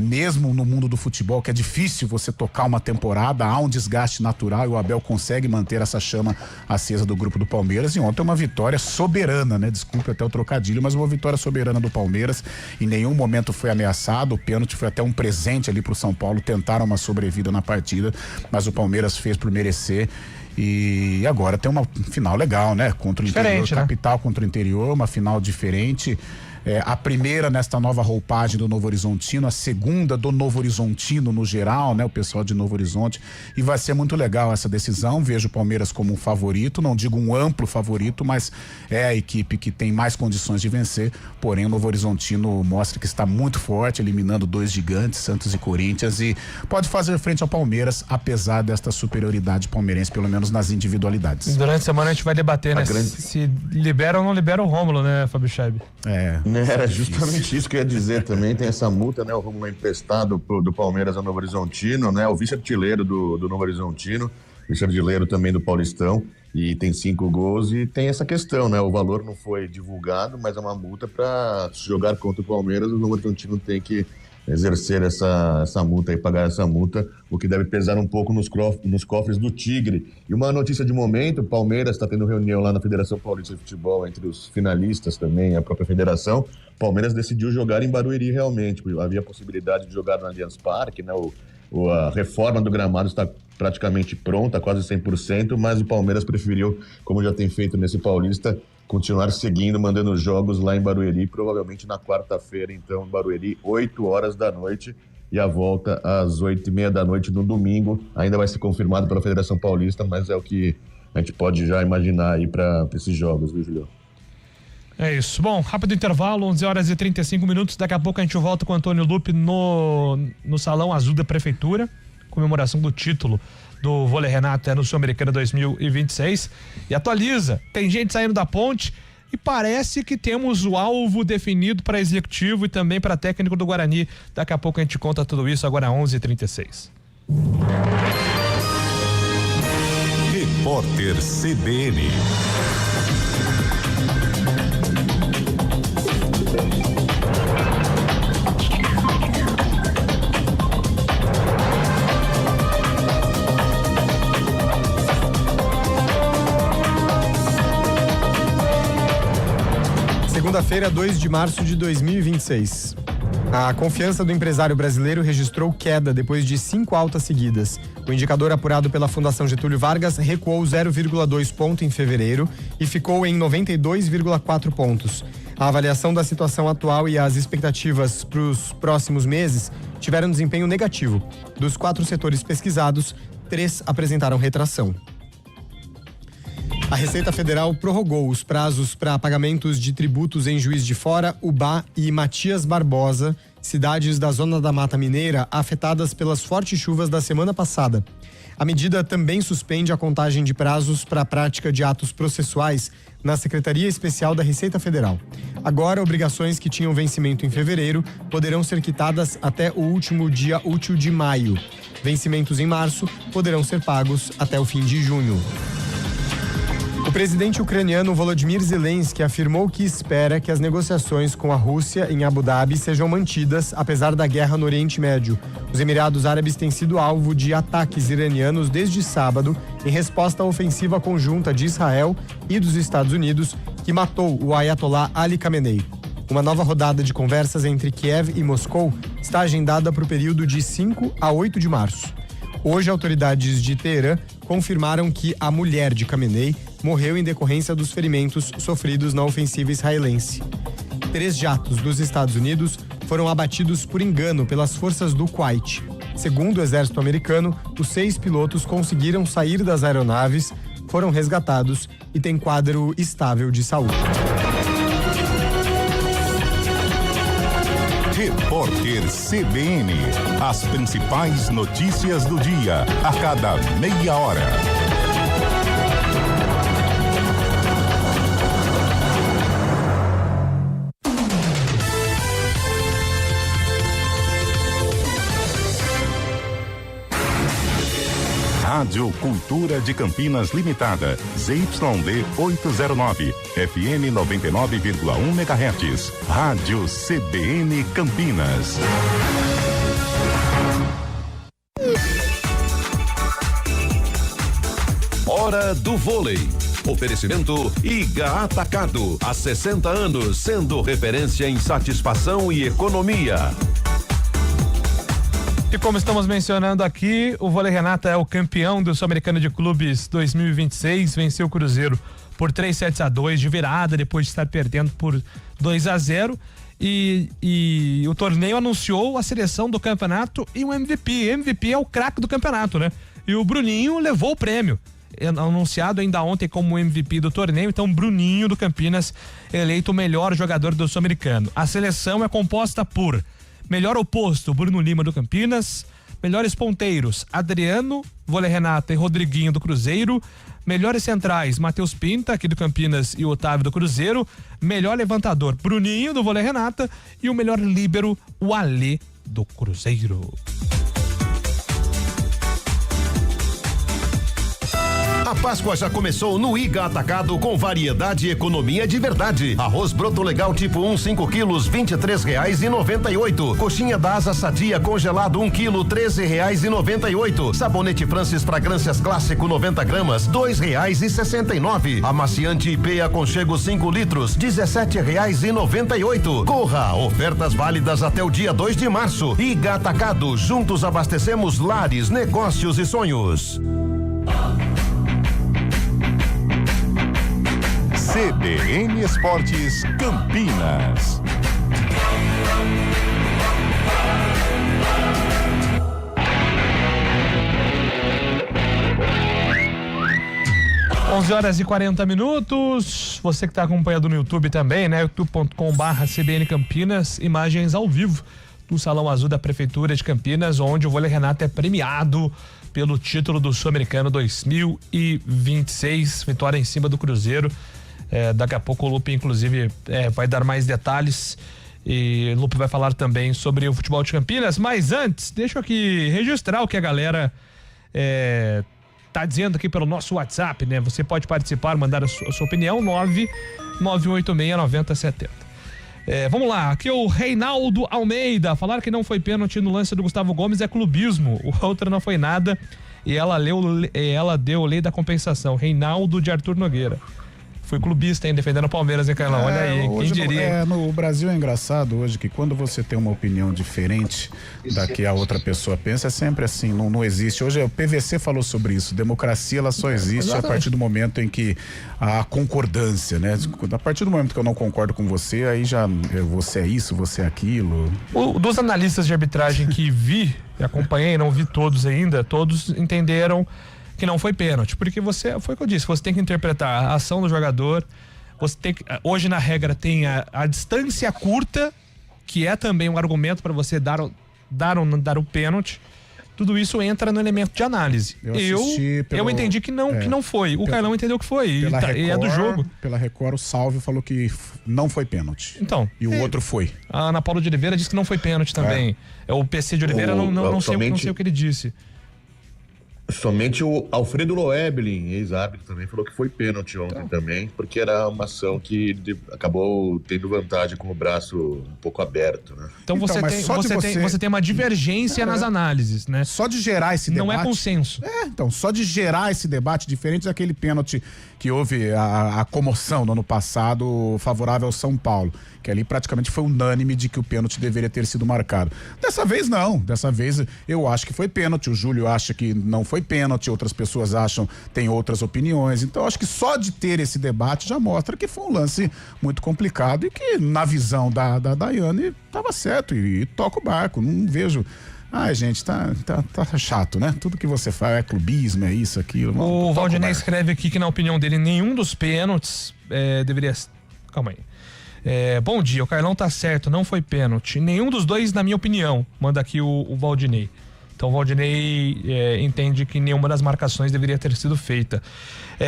S6: mesmo no mundo do futebol, que é difícil você tocar uma temporada, há um desgaste natural e o Abel consegue manter essa chama acesa do grupo do Palmeiras. E ontem uma vitória soberana, né? Desculpe até o trocadilho, mas uma vitória soberana do Palmeiras. Em nenhum momento foi ameaçado, o pênalti foi até um presente ali pro São Paulo, tentaram uma sobrevida na partida, mas o Palmeiras fez por merecer. E agora tem uma final legal, né? Contra o interior, né? Capital contra o interior, uma final diferente. A primeira nesta nova roupagem do Novo Horizontino, a segunda do Novo Horizontino no geral, né? O pessoal de Novo Horizonte, e vai ser muito legal essa decisão. Vejo o Palmeiras como um favorito, não digo um amplo favorito, mas é a equipe que tem mais condições de vencer, porém o Novo Horizontino mostra que está muito forte, eliminando 2 gigantes, Santos e Corinthians, e pode fazer frente ao Palmeiras, apesar desta superioridade palmeirense, pelo menos nas individualidades.
S2: Durante a semana a gente vai debater, né? Se libera ou não libera o Rômulo, né, Fábio Scheib?
S5: Era justamente isso que eu ia dizer também, tem essa multa, né? O Rômulo é emprestado do Palmeiras ao Novo Horizontino, né? O vice-artilheiro do Novo Horizontino, vice-artilheiro também do Paulistão, e tem 5 gols, e tem essa questão, né? O valor não foi divulgado, mas é uma multa para jogar contra o Palmeiras, o Novo Horizontino tem que exercer essa multa e pagar essa multa, o que deve pesar um pouco nos cofres do Tigre. E uma notícia de momento, o Palmeiras está tendo reunião lá na Federação Paulista de Futebol entre os finalistas também, a própria federação. O Palmeiras decidiu jogar em Barueri realmente, havia a possibilidade de jogar no Allianz Parque, né? A reforma do gramado está praticamente pronta, quase 100%, mas o Palmeiras preferiu, como já tem feito nesse Paulista, continuar seguindo, mandando jogos lá em Barueri, provavelmente na quarta-feira, então, em Barueri, 8 horas da noite, e a volta às 8h30 da noite no domingo. Ainda vai ser confirmado pela Federação Paulista, mas é o que a gente pode já imaginar aí para esses jogos, viu, Julião?
S2: É isso. Bom, rápido intervalo, 11h35. Daqui a pouco a gente volta com o Antônio Lupe no Salão Azul da Prefeitura, comemoração do título do Vôlei Renata no Sul-Americana 2026. E atualiza, tem gente saindo da ponte e parece que temos o alvo definido para executivo e também para técnico do Guarani. Daqui a pouco a gente conta tudo isso, agora 11h36.
S1: Repórter CBN.
S13: Segunda-feira, 2 de março de 2026. A confiança do empresário brasileiro registrou queda depois de 5 altas seguidas. O indicador apurado pela Fundação Getúlio Vargas recuou 0,2 ponto em fevereiro e ficou em 92,4 pontos. A avaliação da situação atual e as expectativas para os próximos meses tiveram desempenho negativo. Dos 4 setores pesquisados, 3 apresentaram retração. A Receita Federal prorrogou os prazos para pagamentos de tributos em Juiz de Fora, Ubá e Matias Barbosa, cidades da Zona da Mata Mineira afetadas pelas fortes chuvas da semana passada. A medida também suspende a contagem de prazos para a prática de atos processuais na Secretaria Especial da Receita Federal. Agora, obrigações que tinham vencimento em fevereiro poderão ser quitadas até o último dia útil de maio. Vencimentos em março poderão ser pagos até o fim de junho. O presidente ucraniano Volodymyr Zelensky afirmou que espera que as negociações com a Rússia em Abu Dhabi sejam mantidas, apesar da guerra no Oriente Médio. Os Emirados Árabes têm sido alvo de ataques iranianos desde sábado, em resposta à ofensiva conjunta de Israel e dos Estados Unidos, que matou o Ayatollah Ali Khamenei. Uma nova rodada de conversas entre Kiev e Moscou está agendada para o período de 5 a 8 de março. Hoje, autoridades de Teherã confirmaram que a mulher de Khamenei morreu em decorrência dos ferimentos sofridos na ofensiva israelense. 3 jatos dos Estados Unidos foram abatidos por engano pelas forças do Kuwait. Segundo o exército americano, os 6 pilotos conseguiram sair das aeronaves, foram resgatados e têm quadro estável de saúde.
S1: Repórter CBN. As principais notícias do dia, a cada meia hora. Rádio Cultura de Campinas Limitada, ZYD 809, FM 99,1 MHz. Rádio CBN Campinas.
S7: Hora do vôlei. Oferecimento Iga Atacado. Há 60 anos, sendo referência em satisfação e economia.
S2: E como estamos mencionando aqui, o Vôlei Renata é o campeão do Sul-Americano de Clubes 2026, venceu o Cruzeiro por 3-2 de virada, depois de estar perdendo por 2-0. E o torneio anunciou a seleção do campeonato e o MVP. MVP é o craque do campeonato, né? E o Bruninho levou o prêmio. Anunciado ainda ontem como MVP do torneio, então Bruninho do Campinas eleito o melhor jogador do Sul-Americano. A seleção é composta por melhor oposto, Bruno Lima do Campinas. Melhores ponteiros, Adriano, Vôlei Renata e Rodriguinho do Cruzeiro. Melhores centrais, Matheus Pinta, aqui do Campinas, e Otávio do Cruzeiro. Melhor levantador, Bruninho do Vôlei Renata. E o melhor líbero, o Alê do Cruzeiro.
S7: A Páscoa já começou no Iga Atacado com variedade e economia de verdade. Arroz broto legal tipo 1, 5 quilos, R$23,98. Coxinha da asa sadia congelado 1 quilo, R$13,98. Sabonete Francis Fragrâncias Clássico 90 gramas, R$2,69. Amaciante IP Aconchego 5 litros, R$17,98. Corra, ofertas válidas até o dia 2 de março. Iga Atacado, juntos abastecemos lares, negócios e sonhos.
S1: CBN Esportes Campinas.
S2: Horas e 40 minutos. Você que está acompanhando no YouTube também, né? youtube.com/CBN Campinas, imagens ao vivo do Salão Azul da Prefeitura de Campinas, onde o Vôlei Renata é premiado pelo título do Sul-Americano 2026, vitória em cima do Cruzeiro. Daqui a pouco o Lupe, inclusive, vai dar mais detalhes e o Lupe vai falar também sobre o futebol de Campinas, mas antes, deixa eu aqui registrar o que a galera tá dizendo aqui pelo nosso WhatsApp, né? Você pode participar, mandar a sua opinião, 991869070. Vamos lá, aqui é o Reinaldo Almeida. Falar que não foi pênalti no lance do Gustavo Gomes é clubismo. O outro não foi nada e ela deu lei da compensação. Reinaldo de Arthur Nogueira. Fui clubista, hein, defendendo o Palmeiras, hein, Carlão? Olha aí, quem diria.
S6: No Brasil é engraçado hoje que quando você tem uma opinião diferente da que a outra pessoa pensa, é sempre assim, não existe. Hoje o PVC falou sobre isso, democracia ela só existe a partir do momento em que há concordância, né? A partir do momento que eu não concordo com você, aí já você é isso, você é aquilo.
S2: Dos analistas de arbitragem que vi, acompanhei, não vi todos ainda, todos entenderam que não foi pênalti, porque foi o que eu disse, você tem que interpretar a ação do jogador, você tem que, hoje na regra tem a distância curta, que é também um argumento para você dar o pênalti. Tudo isso entra no elemento de análise. Eu entendi que não foi. O Carlão entendeu que foi. E é do jogo.
S6: Pela Record, o Salvio falou que não foi pênalti.
S2: Então.
S6: E o outro foi.
S2: A Ana Paula de Oliveira disse que não foi pênalti também. O PC de Oliveira, não sei o que ele disse.
S5: Somente o Alfredo Loeblin, ex-árbitro, também falou que foi pênalti ontem também, porque era uma ação que acabou tendo vantagem com o braço um pouco aberto, né?
S2: Então você tem uma divergência nas análises, né?
S6: Só de gerar esse debate.
S2: Não é consenso.
S6: Então, só de gerar esse debate diferente daquele pênalti que houve a comoção no ano passado favorável ao São Paulo, que ali praticamente foi unânime de que o pênalti deveria ter sido marcado. Dessa vez não, dessa vez eu acho que foi pênalti, o Júlio acha que não foi pênalti, outras pessoas acham, tem outras opiniões, então acho que só de ter esse debate já mostra que foi um lance muito complicado e que na visão da Daiane estava certo e toca o barco, não vejo. Ai, gente, tá chato, né? Tudo que você faz é clubismo, é isso, aquilo.
S2: O Valdinei escreve aqui que, na opinião dele, nenhum dos pênaltis deveria. Calma aí. Bom dia, o Carlão tá certo, não foi pênalti. Nenhum dos dois, na minha opinião, manda aqui o Valdinei. Então o Valdinei entende que nenhuma das marcações deveria ter sido feita.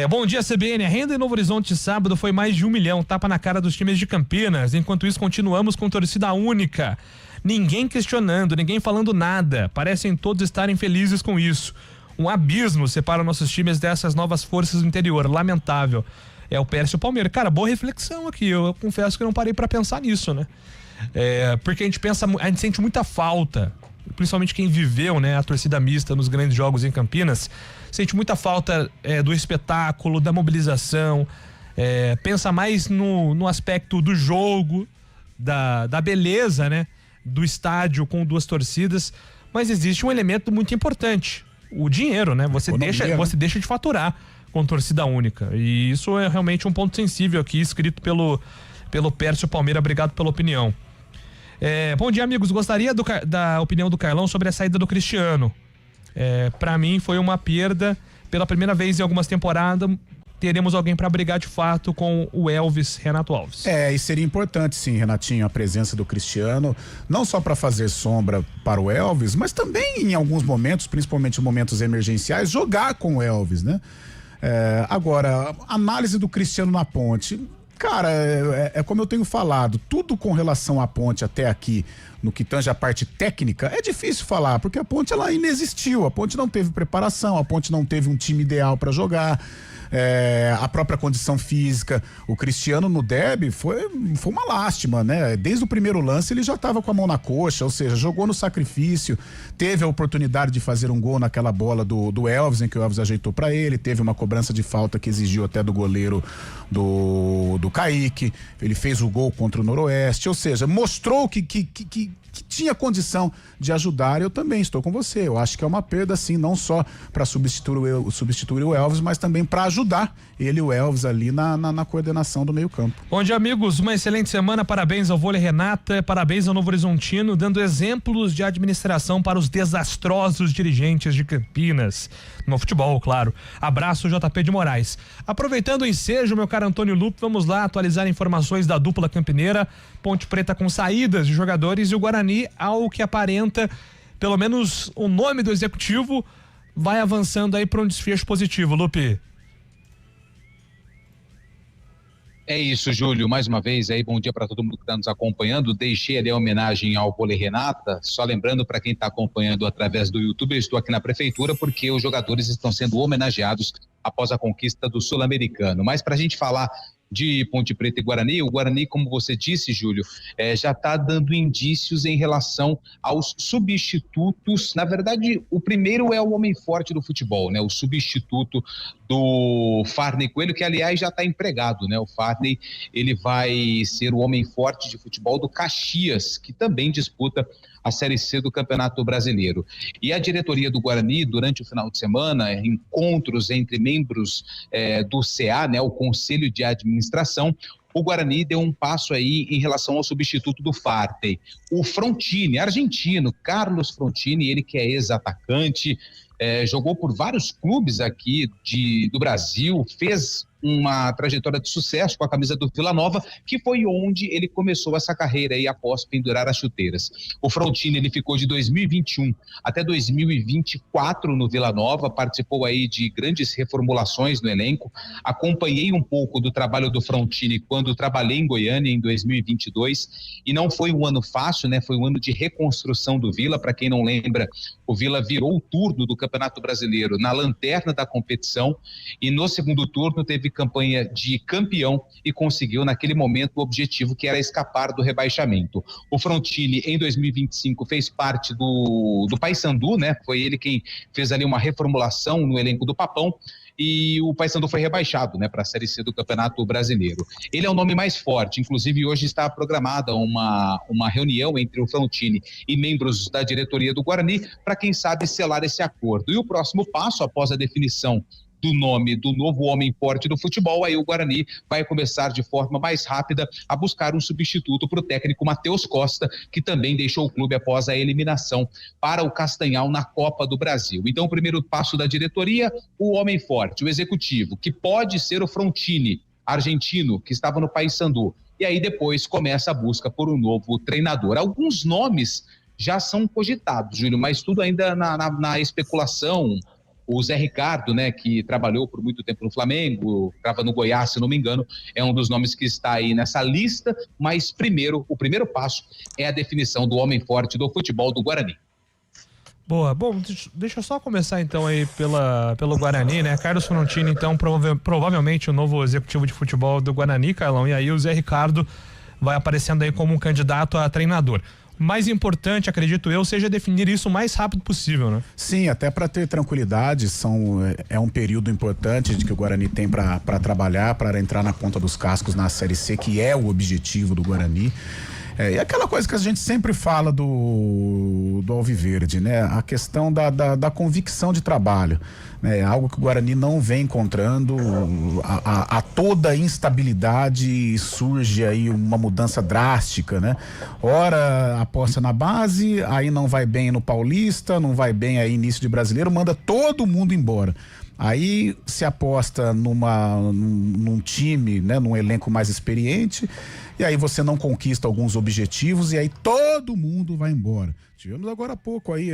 S2: Bom dia, CBN. A renda em Novo Horizonte sábado foi mais de 1 milhão, tapa na cara dos times de Campinas. Enquanto isso, continuamos com torcida única. Ninguém questionando, ninguém falando nada. Parecem todos estarem felizes com isso. Um abismo separa nossos times dessas novas forças do interior. Lamentável. É o Pércio Palmeiras. Cara, boa reflexão aqui. Eu confesso que não parei pra pensar nisso, né? Porque a gente sente muita falta, principalmente quem viveu, né, a torcida mista nos grandes jogos em Campinas, sente muita falta do espetáculo, da mobilização, pensa mais no aspecto do jogo, da beleza, né, do estádio com duas torcidas, mas existe um elemento muito importante, o dinheiro, né? Você deixa de faturar com torcida única, e isso é realmente um ponto sensível aqui, escrito pelo Pércio Palmeira. Obrigado pela opinião. Bom dia, amigos. Gostaria da opinião do Carlão sobre a saída do Cristiano. Pra mim foi uma perda. Pela primeira vez em algumas temporadas, teremos alguém para brigar de fato com o Elvis Renato Alves.
S6: E seria importante, sim, Renatinho, a presença do Cristiano, não só para fazer sombra para o Elvis, mas também em alguns momentos, principalmente em momentos emergenciais, jogar com o Elvis, né? Agora, análise do Cristiano na ponte. Cara, é como eu tenho falado, tudo com relação à Ponte até aqui, no que tange a parte técnica, é difícil falar, porque a Ponte ela inexistiu, a Ponte não teve preparação, a Ponte não teve um time ideal para jogar. A própria condição física, o Cristiano no derby foi uma lástima, né? Desde o primeiro lance ele já estava com a mão na coxa, ou seja, jogou no sacrifício, teve a oportunidade de fazer um gol naquela bola do Elvis, em que o Elvis ajeitou para ele, teve uma cobrança de falta que exigiu até do goleiro do Kaique, ele fez o gol contra o Noroeste, ou seja, mostrou que tinha condição de ajudar. Eu também estou com você, eu acho que é uma perda sim, não só para substituir o Elvis, mas também para ajudar ele e o Elvis ali na coordenação do meio campo.
S2: Bom dia, amigos, uma excelente semana, parabéns ao Vôlei Renata, parabéns ao Novo Horizontino, dando exemplos de administração para os desastrosos dirigentes de Campinas, no futebol, claro. Abraço, JP de Moraes. Aproveitando o ensejo, meu caro Antônio Lupe, vamos lá atualizar informações da dupla campineira, Ponte Preta com saídas de jogadores e o Guarani, ao que aparenta, pelo menos o nome do executivo, vai avançando aí para um desfecho positivo, Lupe.
S4: É isso, Júlio. Mais uma vez aí, bom dia para todo mundo que está nos acompanhando. Deixei ali a homenagem ao Vôlei Renata. Só lembrando para quem está acompanhando através do YouTube, eu estou aqui na prefeitura porque os jogadores estão sendo homenageados após a conquista do Sul-Americano. Mas para a gente falar de Ponte Preta e Guarani, o Guarani, como você disse, Júlio, já está dando indícios em relação aos substitutos. Na verdade, o primeiro é o homem forte do futebol, né? O substituto do Farney Coelho, que aliás já está empregado, né? O Farney, ele vai ser o homem forte de futebol do Caxias, que também disputa a Série C do Campeonato Brasileiro. E a diretoria do Guarani, durante o final de semana, encontros entre membros do CA, né, o Conselho de Administração, o Guarani deu um passo aí em relação ao substituto do Farney. O Frontini, argentino, Carlos Frontini, ele que é ex-atacante, jogou por vários clubes aqui do Brasil, fez uma trajetória de sucesso com a camisa do Vila Nova, que foi onde ele começou essa carreira aí após pendurar as chuteiras. O Frontini, ele ficou de 2021 até 2024 no Vila Nova, participou aí de grandes reformulações no elenco. Acompanhei um pouco do trabalho do Frontini quando trabalhei em Goiânia em 2022 e não foi um ano fácil, né? Foi um ano de reconstrução do Vila. Para quem não lembra, o Vila virou o turno do Campeonato Brasileiro na lanterna da competição e no segundo turno teve campanha de campeão e conseguiu naquele momento o objetivo que era escapar do rebaixamento. O Frontini em 2025 fez parte do Paysandu, né? Foi ele quem fez ali uma reformulação no elenco do Papão e o Paysandu foi rebaixado, né, para a Série C do Campeonato Brasileiro. Ele é o nome mais forte, inclusive hoje está programada uma reunião entre o Frontini e membros da diretoria do Guarani para quem sabe selar esse acordo. E o próximo passo, após a definição do nome do novo homem forte do futebol, aí o Guarani vai começar de forma mais rápida a buscar um substituto para o técnico Matheus Costa, que também deixou o clube após a eliminação para o Castanhal na Copa do Brasil. Então, o primeiro passo da diretoria, o homem forte, o executivo, que pode ser o Frontini, argentino, que estava no Paysandu. E aí depois começa a busca por um novo treinador. Alguns nomes já são cogitados, Júlio, mas tudo ainda na especulação. O Zé Ricardo, né, que trabalhou por muito tempo no Flamengo, estava no Goiás, se não me engano, é um dos nomes que está aí nessa lista, mas o primeiro passo é a definição do homem forte do futebol do Guarani.
S2: Boa, bom, deixa eu só começar então aí pelo Guarani, né? Carlos Frontini, então, provavelmente o novo executivo de futebol do Guarani, Carlão, e aí o Zé Ricardo vai aparecendo aí como um candidato a treinador. Mais importante, acredito eu, seja definir isso o mais rápido possível, né?
S6: Sim, até para ter tranquilidade, é um período importante de que o Guarani tem para trabalhar, para entrar na ponta dos cascos na Série C, que é o objetivo do Guarani. E aquela coisa que a gente sempre fala do Alviverde, né? A questão da convicção de trabalho, né? Algo que o Guarani não vem encontrando. A toda instabilidade surge aí uma mudança drástica, né? Ora aposta na base, aí não vai bem no Paulista, não vai bem aí início de Brasileiro, manda todo mundo embora. Aí se aposta num time, né, num elenco mais experiente, e aí você não conquista alguns objetivos e aí todo mundo vai embora. Tivemos agora há pouco aí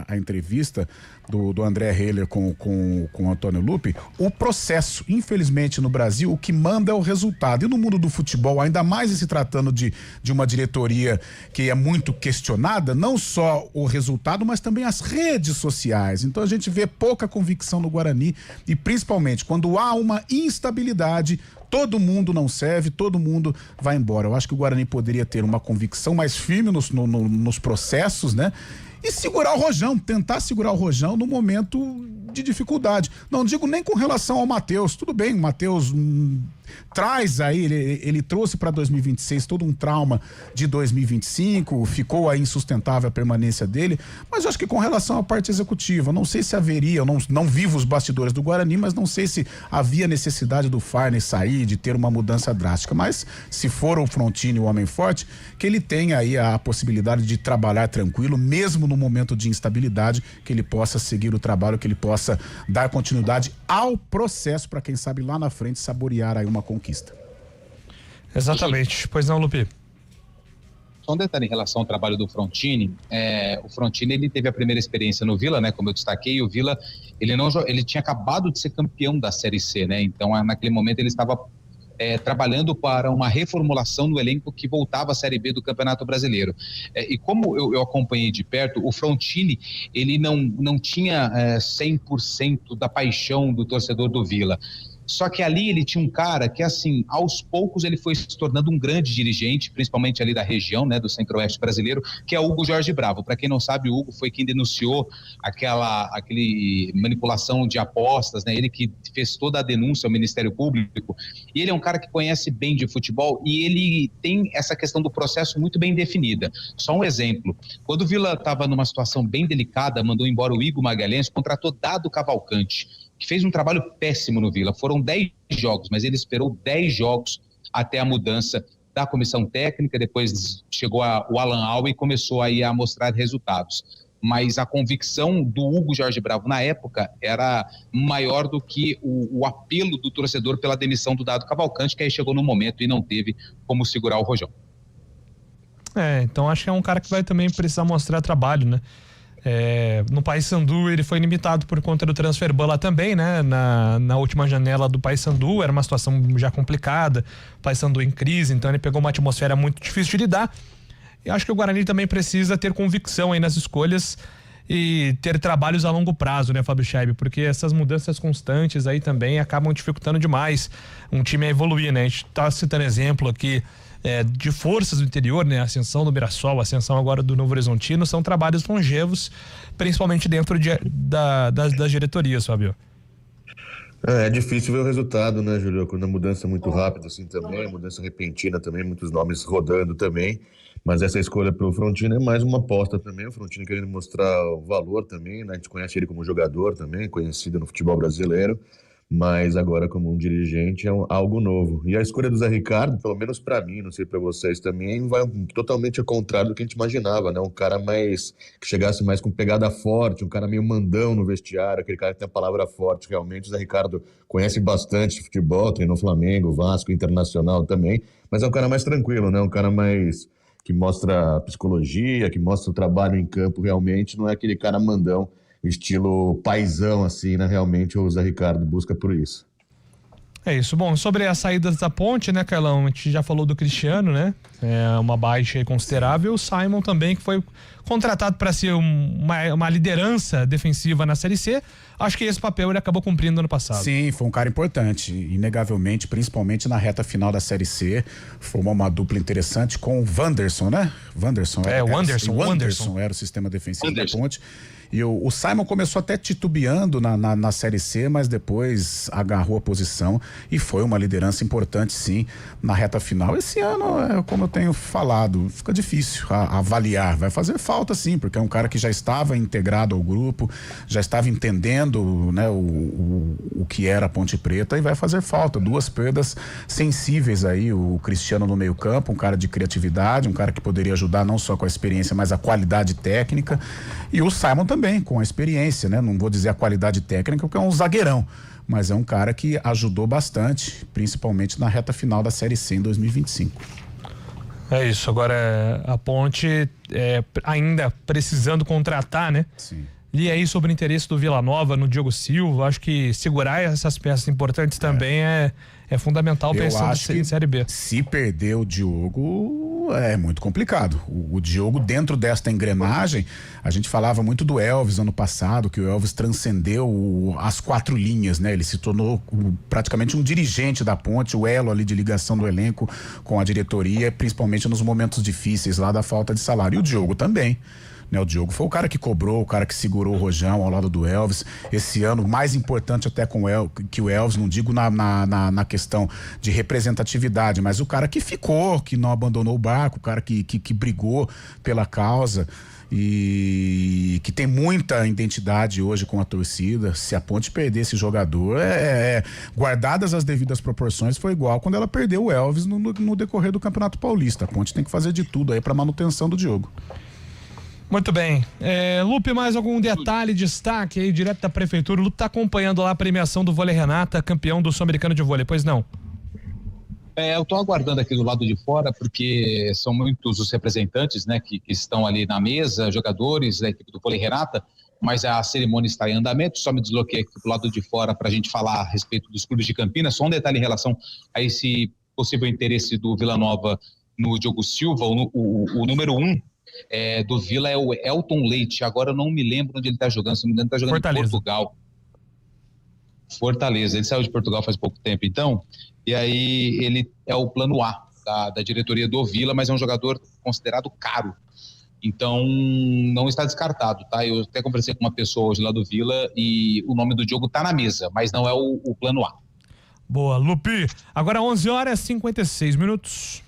S6: a entrevista do André Heller com o Antônio Lupi. O processo, infelizmente no Brasil, o que manda é o resultado. E no mundo do futebol, ainda mais se tratando de uma diretoria que é muito questionada, não só o resultado, mas também as redes sociais. Então a gente vê pouca convicção no Guarani e principalmente quando há uma instabilidade, todo mundo não serve, todo mundo vai embora. Eu acho que o Guarani poderia ter uma convicção mais firme nos processos, né? E segurar o Rojão, tentar segurar o Rojão no momento de dificuldade. Não digo nem com relação ao Matheus. Tudo bem, o Matheus traz aí, ele trouxe para 2026 todo um trauma de 2025, ficou aí insustentável a permanência dele, mas eu acho que com relação à parte executiva, não sei se haveria, eu não vivo os bastidores do Guarani, mas não sei se havia necessidade do Farney sair, de ter uma mudança drástica, mas se for o Frontini o homem forte, que ele tenha aí a possibilidade de trabalhar tranquilo, mesmo no momento de instabilidade, que ele possa seguir o trabalho, que ele possa dar continuidade ao processo para quem sabe lá na frente saborear aí uma conquista.
S2: Exatamente. Pois não, Lupi?
S4: Só um detalhe em relação ao trabalho do Frontini. O Frontini, ele teve a primeira experiência no Vila, né? Como eu destaquei, o Vila, ele tinha acabado de ser campeão da Série C, né? Então, naquele momento, ele estava trabalhando para uma reformulação no elenco que voltava à Série B do Campeonato Brasileiro. E como eu acompanhei de perto, o Frontini, ele não tinha 100% da paixão do torcedor do Vila. Só que ali ele tinha um cara que, assim, aos poucos ele foi se tornando um grande dirigente, principalmente ali da região, né, do Centro-Oeste brasileiro, que é o Hugo Jorge Bravo. Para quem não sabe, o Hugo foi quem denunciou aquele manipulação de apostas, né, ele que fez toda a denúncia ao Ministério Público. E ele é um cara que conhece bem de futebol e ele tem essa questão do processo muito bem definida. Só um exemplo, quando o Vila estava numa situação bem delicada, mandou embora o Igor Magalhães, contratou Dado Cavalcante, que fez um trabalho péssimo no Vila. Foram 10 jogos, mas ele esperou 10 jogos até a mudança da comissão técnica, depois chegou o Alan Al e começou aí a mostrar resultados. Mas a convicção do Hugo Jorge Bravo na época era maior do que o apelo do torcedor pela demissão do Dado Cavalcante, que aí chegou no momento e não teve como segurar o Rojão.
S2: Então acho que é um cara que vai também precisar mostrar trabalho, né? No Paysandu ele foi limitado por conta do transfer ban lá também, né? Na última janela do Paysandu, era uma situação já complicada, Paysandu em crise, então ele pegou uma atmosfera muito difícil de lidar. E acho que o Guarani também precisa ter convicção aí nas escolhas e ter trabalhos a longo prazo, né, Fábio Scheib? Porque essas mudanças constantes aí também acabam dificultando demais um time a evoluir, né? A gente tá citando exemplo aqui de forças do interior, né? A ascensão do Mirassol, a ascensão agora do Novo Horizontino, são trabalhos longevos, principalmente dentro das diretorias, Fábio.
S5: É difícil ver o resultado, né, Júlio? Quando a mudança é muito rápida assim também, mudança repentina também, muitos nomes rodando também, mas essa escolha para o Frontini é mais uma aposta também, o Frontini querendo mostrar o valor também, né? A gente conhece ele como jogador também, conhecido no futebol brasileiro, mas agora como um dirigente é algo novo. E a escolha do Zé Ricardo, pelo menos para mim, não sei para vocês também, vai totalmente ao contrário do que a gente imaginava, né? Um cara que chegasse mais com pegada forte, um cara meio mandão no vestiário, aquele cara que tem a palavra forte realmente. O Zé Ricardo conhece bastante de futebol, treinou Flamengo, Vasco, Internacional também, mas é um cara mais tranquilo, né? Um cara mais que mostra psicologia, que mostra o trabalho em campo realmente, não é aquele cara mandão, estilo paizão, assim, né? Realmente o Zé Ricardo busca por isso.
S2: É isso. Bom, sobre as saídas da ponte, né, Carlão? A gente já falou do Cristiano, né? É uma baixa considerável. O Simon também, que foi contratado para ser uma liderança defensiva na Série C. Acho que esse papel ele acabou cumprindo ano passado.
S6: Sim, foi um cara importante, inegavelmente, principalmente na reta final da Série C. Formou uma dupla interessante com o Wanderson, né? O Wanderson era o sistema defensivo da ponte. E o Simon começou até titubeando na Série C, mas depois agarrou a posição e foi uma liderança importante, sim, na reta final. Esse ano, como eu tenho falado, fica difícil avaliar. Vai fazer falta, sim, porque é um cara que já estava integrado ao grupo, já estava entendendo, né, o que era a Ponte Preta, e vai fazer falta. 2 perdas sensíveis aí, o Cristiano no meio campo, um cara de criatividade, um cara que poderia ajudar não só com a experiência, mas a qualidade técnica, e o Simon também, com a experiência, né? Não vou dizer a qualidade técnica, porque é um zagueirão, mas é um cara que ajudou bastante, principalmente na reta final da Série C em 2025.
S2: É isso, agora a Ponte ainda precisando contratar, né?
S6: Sim.
S2: E aí sobre o interesse do Vila Nova no Diogo Silva, acho que segurar essas peças importantes também é fundamental pensando em Série B.
S6: Se perder o Diogo, é muito complicado. O Diogo, dentro desta engrenagem, a gente falava muito do Elvis ano passado, que o Elvis transcendeu as 4 linhas, né? Ele se tornou praticamente um dirigente da Ponte, o elo ali de ligação do elenco com a diretoria, principalmente nos momentos difíceis lá da falta de salário. E o Diogo também. O Diogo foi o cara que cobrou, o cara que segurou o Rojão ao lado do Elvis. Esse ano, mais importante até que o Elvis, não digo na questão de representatividade, mas o cara que ficou, que não abandonou o barco, o cara que brigou pela causa e que tem muita identidade hoje com a torcida. Se a Ponte perder esse jogador, guardadas as devidas proporções, foi igual quando ela perdeu o Elvis no decorrer do Campeonato Paulista. A Ponte tem que fazer de tudo aí para manutenção do Diogo.
S2: Muito bem. Lupe, mais algum detalhe, destaque aí direto da prefeitura? O Lupe tá acompanhando lá a premiação do Vôlei Renata, campeão do Sul-Americano de Vôlei, pois não?
S4: Eu tô aguardando aqui do lado de fora, porque são muitos os representantes, né, que estão ali na mesa, jogadores da equipe do Vôlei Renata, mas a cerimônia está em andamento. Só me desloquei aqui do lado de fora para a gente falar a respeito dos clubes de Campinas. Só um detalhe em relação a esse possível interesse do Vila Nova no Diogo Silva, o número 1 do Vila é o Elton Leite. Agora eu não me lembro onde ele está jogando. Se não me engano, ele está jogando
S2: Fortaleza.
S4: em Portugal. Fortaleza. Ele saiu de Portugal faz pouco tempo, então. E aí ele é o plano A da diretoria do Vila, mas é um jogador considerado caro. Então não está descartado, tá? Eu até conversei com uma pessoa hoje lá do Vila e o nome do Diogo está na mesa, mas não é o plano A.
S2: Boa, Lupe. Agora 11h56.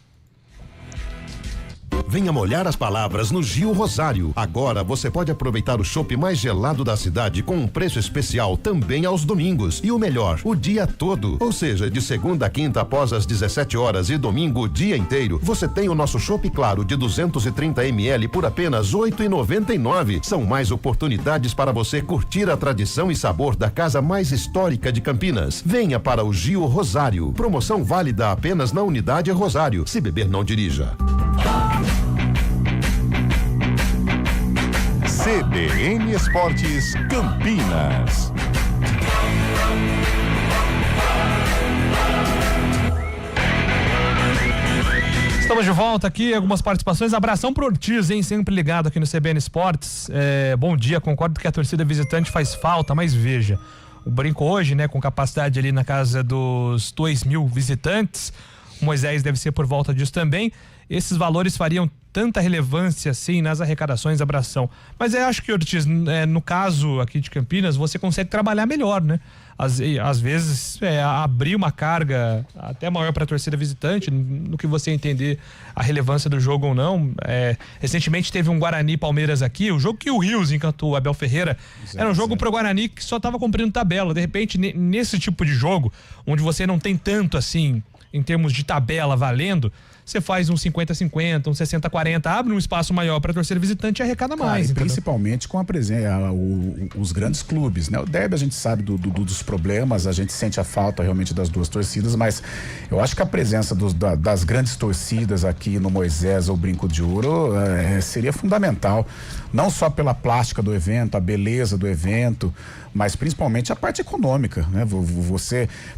S7: Venha molhar as palavras no Gil Rosário. Agora você pode aproveitar o chopp mais gelado da cidade com um preço especial também aos domingos. E o melhor, o dia todo. Ou seja, de segunda a quinta após as 17 horas e domingo o dia inteiro. Você tem o nosso chopp claro de 230 ml por apenas R$ 8,99. São mais oportunidades para você curtir a tradição e sabor da casa mais histórica de Campinas. Venha para o Gil Rosário. Promoção válida apenas na unidade Rosário. Se beber, não dirija.
S1: CBN Esportes Campinas.
S2: Estamos de volta aqui, algumas participações. Abração pro Ortiz, hein? Sempre ligado aqui no CBN Esportes. Bom dia, concordo que a torcida visitante faz falta, mas veja, o brinco hoje, né, com capacidade ali na casa dos 2.000 visitantes, o Moisés deve ser por volta disso também. Esses valores fariam tanta relevância assim nas arrecadações, abração. Mas eu acho que, Ortiz, no caso aqui de Campinas, você consegue trabalhar melhor, né? Às vezes abrir uma carga até maior para a torcida visitante, no que você entender a relevância do jogo ou não. Recentemente teve um Guarani Palmeiras aqui, o jogo que o Rios encantou o Abel Ferreira, era um jogo pro Guarani que só estava cumprindo tabela. De repente, nesse tipo de jogo, onde você não tem tanto assim em termos de tabela valendo, você faz um 50-50, um 60-40, abre um espaço maior para a torcida visitante e arrecada mais.
S6: Principalmente com a presença, os grandes clubes, né? O derby a gente sabe dos problemas, a gente sente a falta realmente das duas torcidas, mas eu acho que a presença das grandes torcidas aqui no Moisés ou Brinco de Ouro seria fundamental, não só pela plástica do evento, a beleza do evento, mas principalmente a parte econômica, né?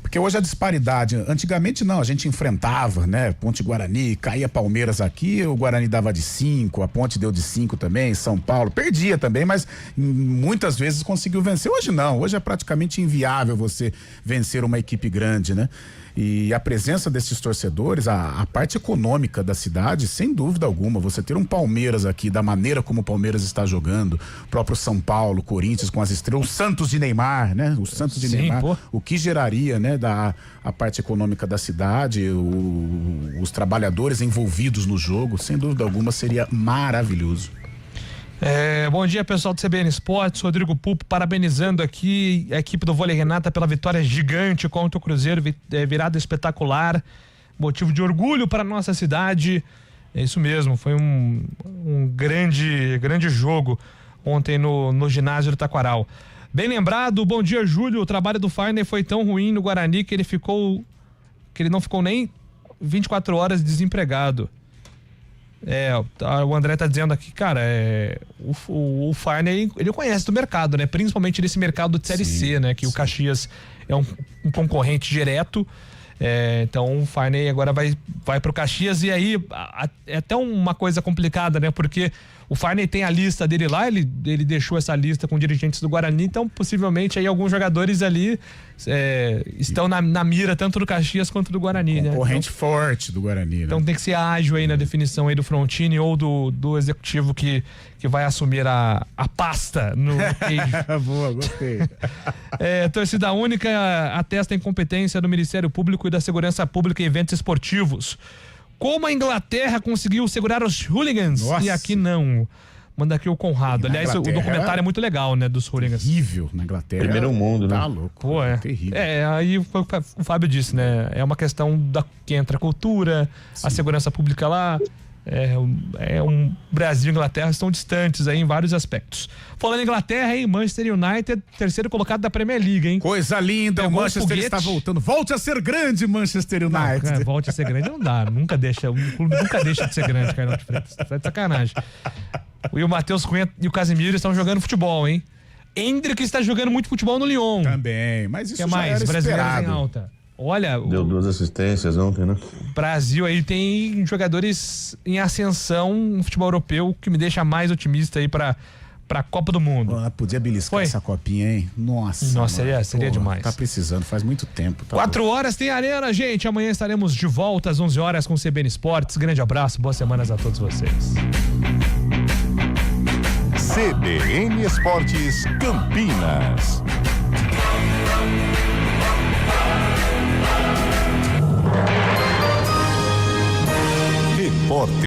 S6: Porque hoje a disparidade, antigamente não, a gente enfrentava, né? Ponte Guarani, caía Palmeiras aqui, o Guarani dava de 5, a Ponte deu de 5 também, São Paulo perdia também, mas muitas vezes conseguiu vencer. Hoje não, hoje é praticamente inviável você vencer uma equipe grande, né? E a presença desses torcedores, a parte econômica da cidade, sem dúvida alguma, você ter um Palmeiras aqui, da maneira como o Palmeiras está jogando, o próprio São Paulo, Corinthians com as estrelas, o Santos de Neymar, né? O Santos de Neymar, o que geraria, né? A parte econômica da cidade, os trabalhadores envolvidos no jogo, sem dúvida alguma, seria maravilhoso.
S2: Bom dia, pessoal do CBN Esportes. Rodrigo Pupo parabenizando aqui a equipe do Vôlei Renata pela vitória gigante contra o Cruzeiro, virada espetacular, motivo de orgulho para a nossa cidade. É isso mesmo, foi um grande jogo ontem no ginásio do Taquaral. Bem lembrado, bom dia, Júlio. O trabalho do Farner foi tão ruim no Guarani que ele não ficou nem 24 horas desempregado. O André tá dizendo aqui, cara, o Farney, ele conhece do mercado, né? Principalmente nesse mercado de Série C, né? Que o Caxias é um concorrente direto. Então o Farney agora vai pro Caxias, e aí é até uma coisa complicada, né? Porque o Farney tem a lista dele lá, ele deixou essa lista com dirigentes do Guarani, então possivelmente aí alguns jogadores ali estão na mira tanto do Caxias quanto do Guarani, né?
S6: Concorrente forte do Guarani, né?
S2: Então tem que ser ágil aí na definição aí do Frontini ou do executivo que vai assumir a pasta no queijo.
S6: Boa, gostei.
S2: Torcida única atesta a incompetência do Ministério Público e da Segurança Pública em eventos esportivos. Como a Inglaterra conseguiu segurar os hooligans e aqui não? Manda aqui o Conrado. Aliás, o documentário é muito legal, né, dos hooligans.
S6: Terrível na Inglaterra.
S5: Primeiro mundo, né?
S6: Tá louco.
S2: Pô, terrível. Aí o Fábio disse, né? É uma questão que entra a cultura, a segurança pública lá. Brasil e Inglaterra estão distantes aí em vários aspectos. Falando em Inglaterra, hein? Manchester United, terceiro colocado da Premier League, hein?
S6: Coisa linda, o Manchester está voltando. Volte a ser grande, Manchester United.
S2: Não, cara, volte a ser grande não dá. O clube nunca deixa de ser grande, Carlão de Freitas. Tá de sacanagem. O Matheus Cunha e o Casemiro estão jogando futebol, hein? Endrick está jogando muito futebol no Lyon.
S6: Também, mas isso
S2: já era brasileiros em alta. Olha,
S5: deu 2 assistências ontem, né?
S2: O Brasil aí tem jogadores em ascensão no futebol europeu, que me deixa mais otimista aí pra Copa do Mundo.
S6: Podia beliscar essa copinha, hein? Nossa,
S2: seria demais.
S6: Tá precisando, faz muito tempo.
S2: 4 horas tem Arena, gente. Amanhã estaremos de volta às 11 horas com o CBN Esportes. Grande abraço, boas semanas a todos vocês.
S1: CBN Esportes Campinas.